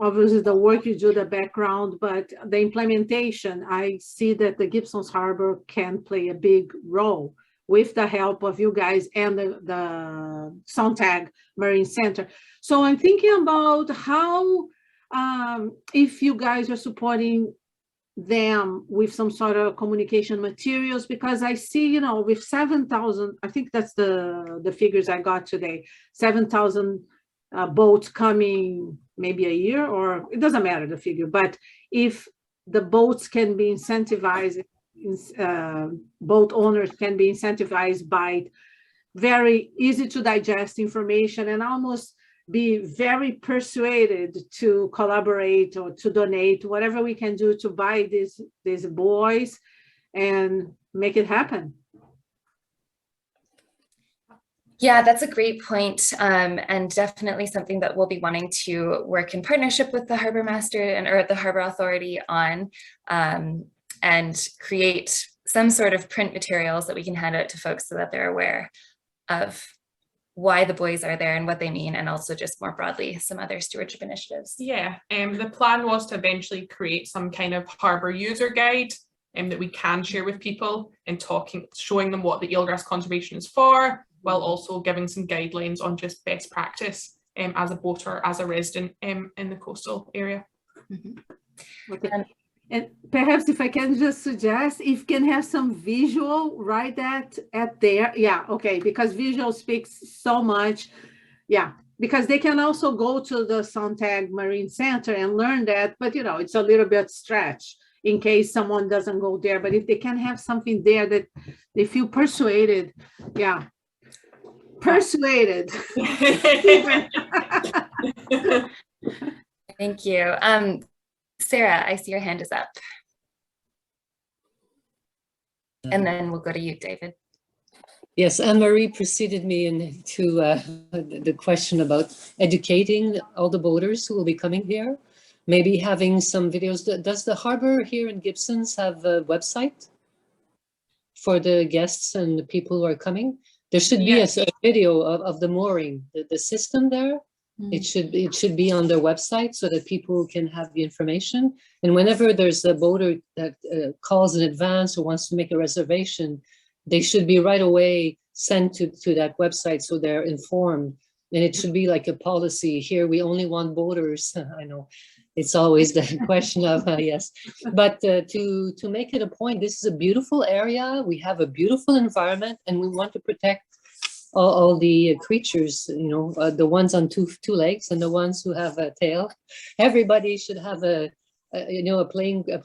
obviously the work you do, the background, but the implementation, I see that the Gibsons Harbour can play a big role with the help of you guys and the Sonntag Marine Center. So I'm thinking about how, if you guys are supporting them with some sort of communication materials, because I see, you know, with 7,000, I think that's the figures I got today, 7,000 boats coming maybe a year, or it doesn't matter the figure, but if the boats can be incentivized, boat owners can be incentivized by very easy to digest information and almost be very persuaded to collaborate or to donate, whatever we can do to buy these buoys and make it happen. Yeah, that's a great point, and definitely something that we'll be wanting to work in partnership with the Harbour Master or the Harbour Authority on, and create some sort of print materials that we can hand out to folks so that they're aware of why the buoys are there and what they mean, and also just more broadly some other stewardship initiatives. Yeah, the plan was to eventually create some kind of harbour user guide that we can share with people and showing them what the eelgrass conservation is for, while also giving some guidelines on just best practice as a boater, as a resident in the coastal area. Mm-hmm. Okay. And perhaps if I can just suggest, if you can have some visual, write that at there. Yeah, okay, because visual speaks so much. Yeah, because they can also go to the Sonntag Marine Center and learn that, but you know, it's a little bit stretch in case someone doesn't go there. But if they can have something there that they feel persuaded, yeah. Persuaded. Thank you. Sarah, I see your hand is up. And then we'll go to you, David. Yes, Anne-Marie preceded me into the question about educating all the boaters who will be coming here, maybe having some videos. Does the harbor here in Gibsons have a website for the guests and the people who are coming? There should be Yeah. a video of the mooring, the system there. It should be on their website so that people can have the information. And whenever there's a boater that calls in advance or wants to make a reservation, they should be right away sent to that website so they're informed. And it should be like a policy here. We only want boaters. I know it's always the question of yes, but to make it a point, this is a beautiful area. We have a beautiful environment, and we want to protect all the creatures, you know, the ones on two legs and the ones who have a tail. Everybody should have a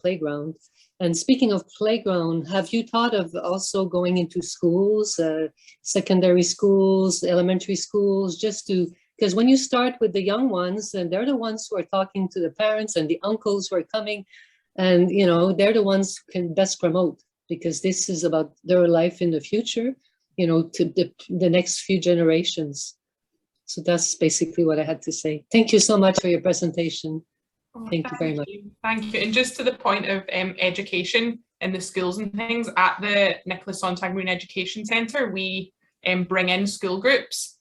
playground. And speaking of playground, have you thought of also going into schools, secondary schools, elementary schools, just to, because when you start with the young ones, and they're the ones who are talking to the parents and the uncles who are coming, and you know, they're the ones who can best promote, because this is about their life in the future, you know, to the next few generations. So that's basically what I had to say. Thank you so much for your presentation. Thank you very much. Thank you. And just to the point of education in the schools and things, at the Nicholas Sonntag Marine Education Centre, we bring in school groups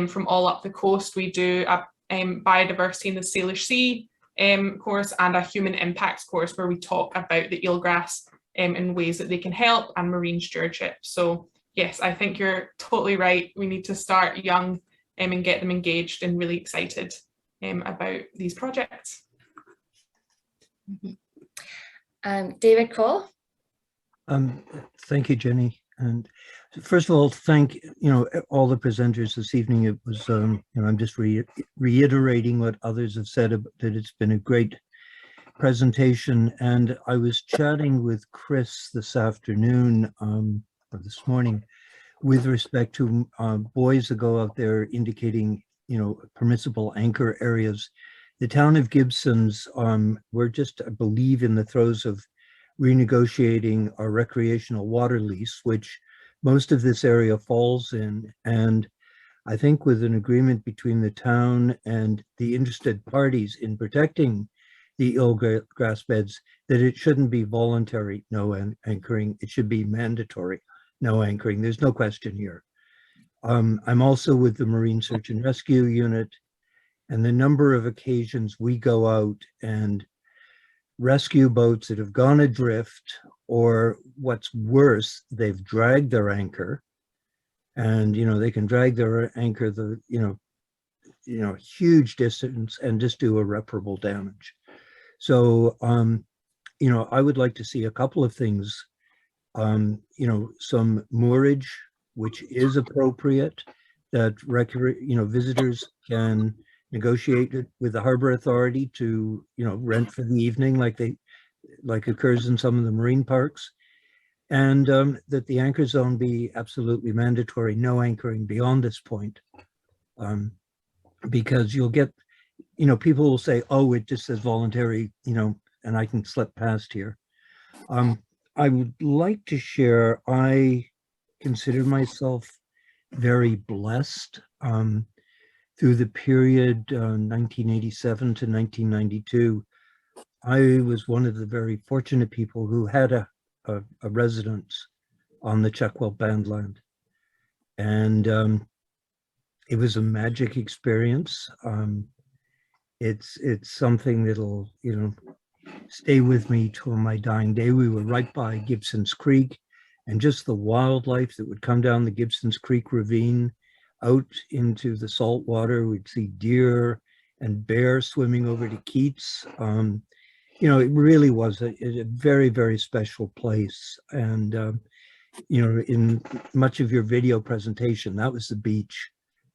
from all up the coast. We do a biodiversity in the Salish Sea course and a human impacts course where we talk about the eelgrass in ways that they can help, and marine stewardship. So yes, I think you're totally right. We need to start young and get them engaged and really excited about these projects. David Cole. Thank you, Jenny. And first of all, thank all the presenters this evening. It was I'm just reiterating what others have said, that it's been a great presentation. And I was chatting with Chris this afternoon or this morning with respect to buoys that go out there indicating permissible anchor areas. The town of Gibsons, we're just, I believe, in the throes of renegotiating our recreational water lease, which most of this area falls in. And I think with an agreement between the town and the interested parties in protecting the eelgrass beds, that it shouldn't be voluntary no anchoring, it should be mandatory no anchoring. There's no question here. I'm also with the Marine Search and Rescue Unit, and the number of occasions we go out and rescue boats that have gone adrift, or what's worse, they've dragged their anchor, and they can drag their anchor the huge distance and just do irreparable damage. So I would like to see a couple of things. Some moorage, which is appropriate, that visitors can negotiate with the harbor authority to rent for the evening, like occurs in some of the marine parks, and that the anchor zone be absolutely mandatory, no anchoring beyond this point, because you'll get people will say, oh, it just says voluntary, and I can slip past here. I would like to share, I consider myself very blessed. Through the period 1987 to 1992, I was one of the very fortunate people who had a residence on the Skwxwú7mesh Bandland. And it was a magic experience. It's something that'll, stay with me till my dying day. We were right by Gibson's Creek, and just the wildlife that would come down the Gibson's Creek ravine out into the salt water. We'd see deer and bear swimming over to Keats. It really was a very, very special place. And, in much of your video presentation, that was the beach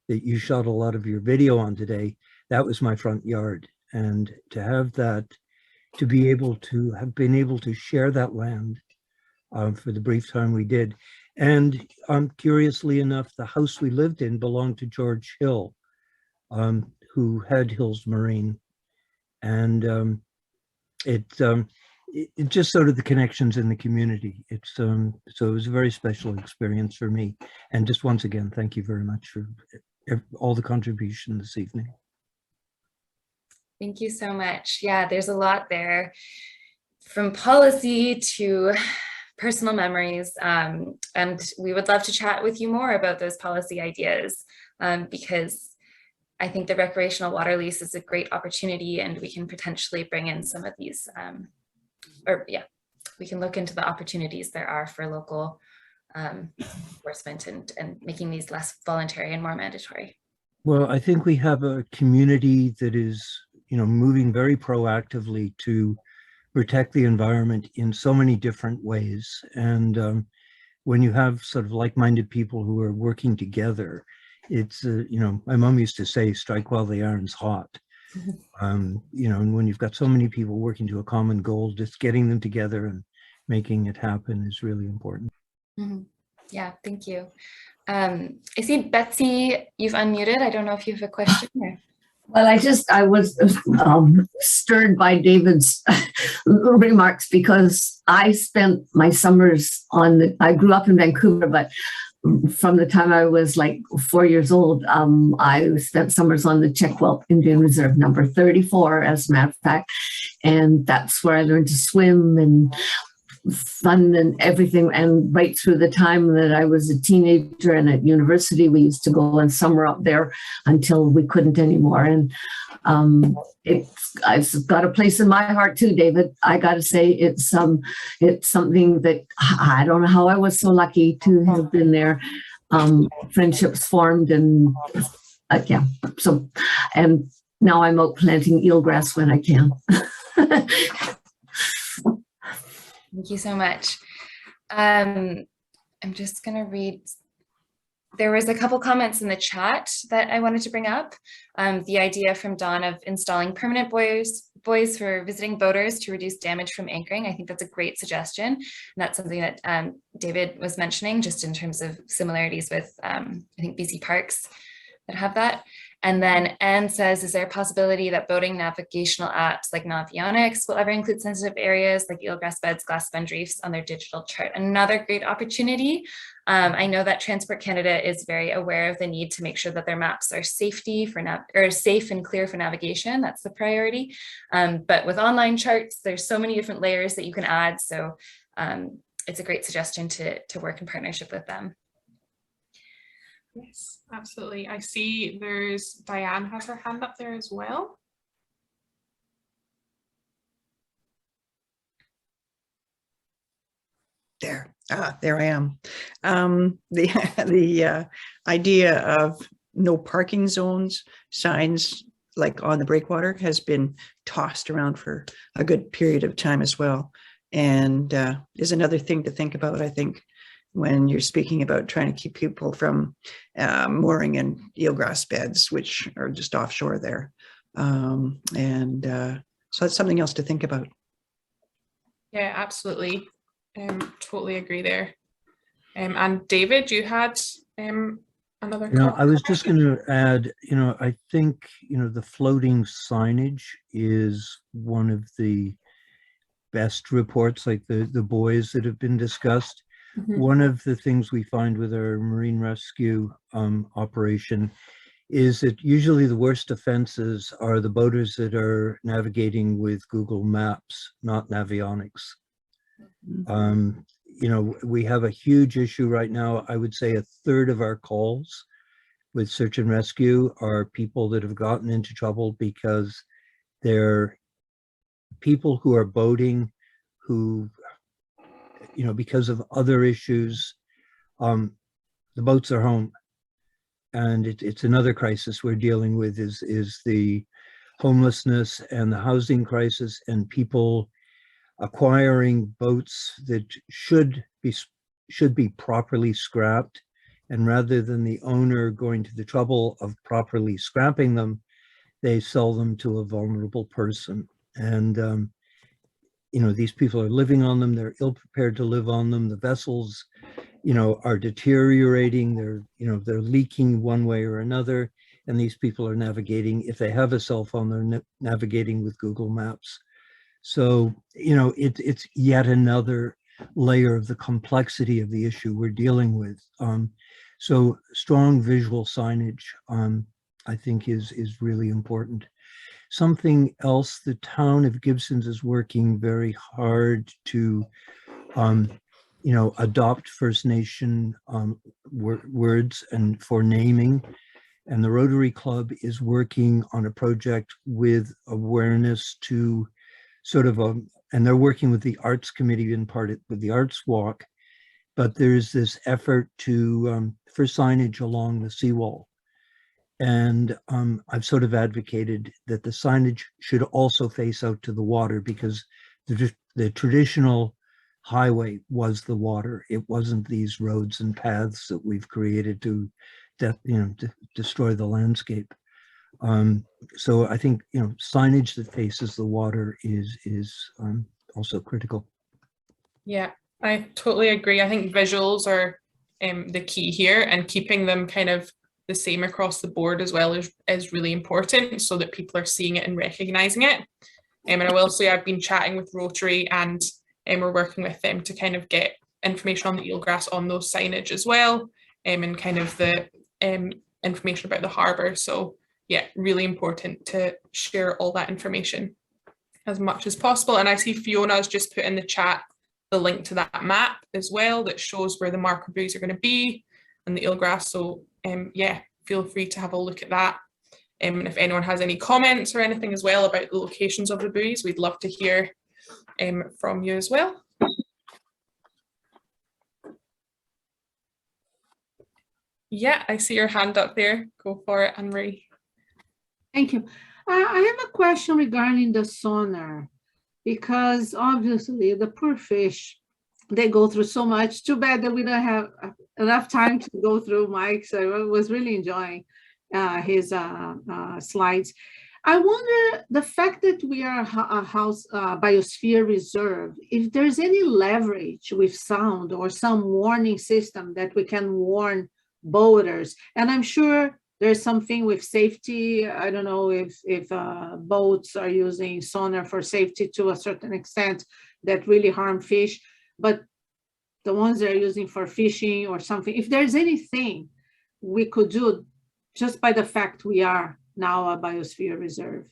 that you shot a lot of your video on today. That was my front yard. And to have that, to be able to have been able to share that land for the brief time we did. And curiously enough, the house we lived in belonged to George Hill, who had Hills Marine. And it just sort of the connections in the community. So it was a very special experience for me. And just once again, thank you very much for all the contribution this evening. Thank you so much. Yeah, there's a lot there, from policy to personal memories. And we would love to chat with you more about those policy ideas, because I think the recreational water lease is a great opportunity, and we can potentially bring in some of these, we can look into the opportunities there are for local enforcement and making these less voluntary and more mandatory. Well, I think we have a community that is, moving very proactively to protect the environment in so many different ways. And when you have sort of like-minded people who are working together, it's, my mom used to say, strike while the iron's hot. And when you've got so many people working to a common goal, just getting them together and making it happen is really important. Mm-hmm. Yeah, thank you. I see Betsy, you've unmuted. I don't know if you have a question or... Well, I was stirred by David's remarks, because I spent my summers I grew up in Vancouver, but from the time I was like 4 years old, I spent summers on the Skwxwú7mesh Indian Reserve, number 34, as a matter of fact. And that's where I learned to swim and fun and everything. And right through the time that I was a teenager and at university, we used to go on summer up there until we couldn't anymore. And it's got a place in my heart too, David. I got to say, it's something that I don't know how I was so lucky to have been there. Friendships formed, and yeah. So, and now I'm out planting eelgrass when I can. Thank you so much. I'm just going to read. There was a couple comments in the chat that I wanted to bring up. The idea from Dawn of installing permanent buoys for visiting boaters to reduce damage from anchoring. I think that's a great suggestion. And that's something that David was mentioning, just in terms of similarities with, I think, BC parks that have that. And then Anne says, is there a possibility that boating navigational apps like Navionics will ever include sensitive areas like eelgrass beds, glass sponge reefs on their digital chart? Another great opportunity. I know that Transport Canada is very aware of the need to make sure that their maps are safe and clear for navigation. That's the priority. But with online charts, there's so many different layers that you can add. So it's a great suggestion to work in partnership with them. Yes, absolutely. I see there's Diane has her hand up there as well. There I am. The idea of no parking zones signs like on the breakwater has been tossed around for a good period of time as well, and is another thing to think about, I think, when you're speaking about trying to keep people from mooring in eelgrass beds, which are just offshore there. So it's something else to think about. Yeah, absolutely. Totally agree there. And David, you had another comment? I was just going to add, I think, the floating signage is one of the best reports, like the buoys that have been discussed. Mm-hmm. One of the things we find with our marine rescue operation is that usually the worst offenses are the boaters that are navigating with Google Maps, not Navionics. Mm-hmm. We have a huge issue right now. I would say a third of our calls with search and rescue are people that have gotten into trouble because they're people who are boating who, because of other issues, the boats are home. And it's another crisis we're dealing with is the homelessness and the housing crisis, and people acquiring boats that should be properly scrapped. And rather than the owner going to the trouble of properly scrapping them, they sell them to a vulnerable person. And these people are living on them. They're ill prepared to live on them. The vessels, are deteriorating. They're leaking one way or another. And these people are navigating. If they have a cell phone, they're navigating with Google Maps. So, it's yet another layer of the complexity of the issue we're dealing with. So strong visual signage, I think is really important. Something else, the town of Gibsons is working very hard to adopt First Nation words and for naming. And the Rotary Club is working on a project with awareness to sort of and they're working with the Arts Committee in part with the Arts Walk, but there's this effort to for signage along the seawall. And I've sort of advocated that the signage should also face out to the water, because the traditional highway was the water. It wasn't these roads and paths that we've created to destroy the landscape. So I think signage that faces the water is also critical. Yeah, I totally agree. I think visuals are the key here, and keeping them kind of the same across the board as well is really important, so that people are seeing it and recognizing it. And I will say I've been chatting with Rotary, and we're working with them to kind of get information on the eelgrass on those signage as well, and kind of the information about the harbour. So yeah, really important to share all that information as much as possible. And I see Fiona's just put in the chat the link to that map as well that shows where the marker buoys are going to be and the eelgrass. So yeah, feel free to have a look at that. And if anyone has any comments or anything as well about the locations of the buoys, we'd love to hear from you as well. Yeah, I see your hand up there. Go for it, Anne-Marie. Thank you. I have a question regarding the sonar, because obviously the poor fish, they go through so much. Too bad that we don't have enough time to go through Mike. So I was really enjoying his slides. I wonder, the fact that we are a biosphere reserve, if there's any leverage with sound or some warning system that we can warn boaters. And I'm sure there's something with safety. I don't know if boats are using sonar for safety to a certain extent that really harm fish, but the ones they're using for fishing or something, if there's anything we could do just by the fact we are now a biosphere reserve.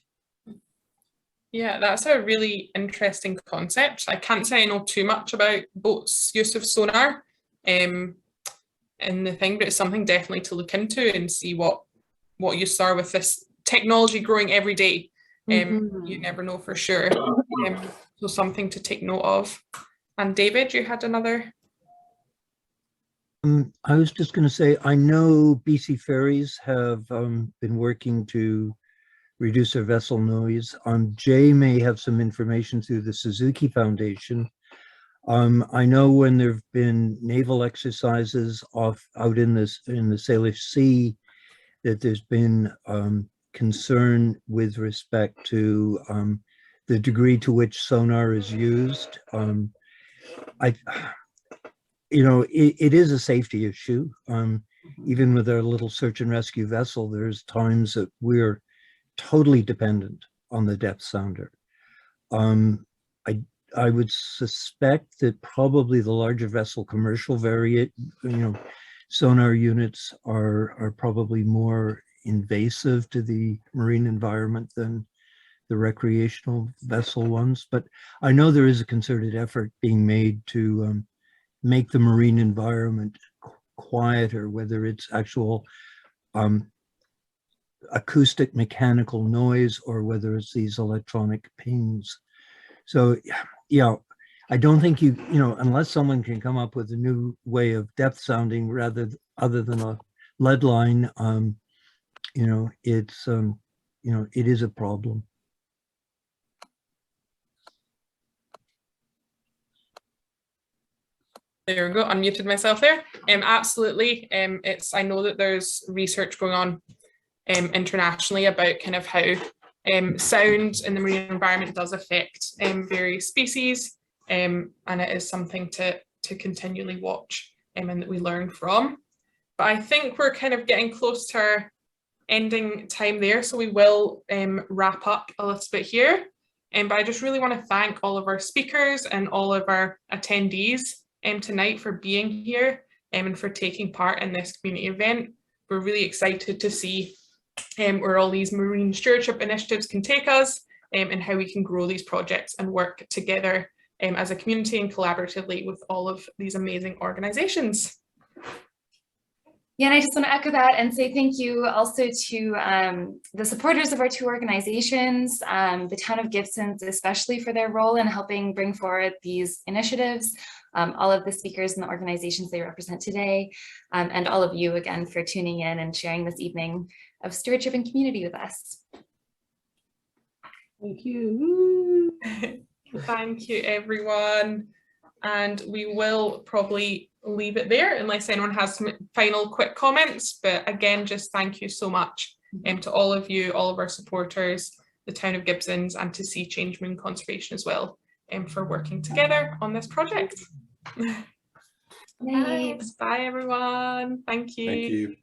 Yeah, that's a really interesting concept. I can't say I know too much about boats' use of sonar and the thing, but it's something definitely to look into and see what use are with this technology growing every day. You never know for sure. So something to take note of. And David, you had another? I was just going to say, I know BC Ferries have been working to reduce their vessel noise. Jay may have some information through the Suzuki Foundation. I know when there have been naval exercises out in the Salish Sea, that there's been concern with respect to the degree to which sonar is used. It is a safety issue. Even with our little search and rescue vessel, there's times that we're totally dependent on the depth sounder. I would suspect that probably the larger vessel commercial sonar units are probably more invasive to the marine environment than the recreational vessel ones. But I know there is a concerted effort being made to make the marine environment quieter, whether it's actual acoustic mechanical noise or whether it's these electronic pings. So yeah, I don't think unless someone can come up with a new way of depth sounding other than a lead line, it is a problem. There we go, unmuted myself there. Absolutely. I know that there's research going on internationally about kind of how sound in the marine environment does affect various species, and it is something to continually watch and that we learn from. But I think we're kind of getting close to our ending time there, so we will wrap up a little bit here. But I just really want to thank all of our speakers and all of our attendees tonight for being here and for taking part in this community event. We're really excited to see where all these marine stewardship initiatives can take us and how we can grow these projects and work together as a community and collaboratively with all of these amazing organizations. Yeah, and I just want to echo that and say thank you also to the supporters of our two organizations, the town of Gibsons, especially for their role in helping bring forward these initiatives, all of the speakers and the organizations they represent today, and all of you again for tuning in and sharing this evening of stewardship and community with us. Thank you. Thank you, everyone. And we will probably leave it there unless anyone has some final quick comments. But again, just thank you so much to all of you, all of our supporters, the town of Gibsons, and to SeaChange Marine Conservation as well, for working together on this project. Thanks. Bye, everyone. Thank you. Thank you.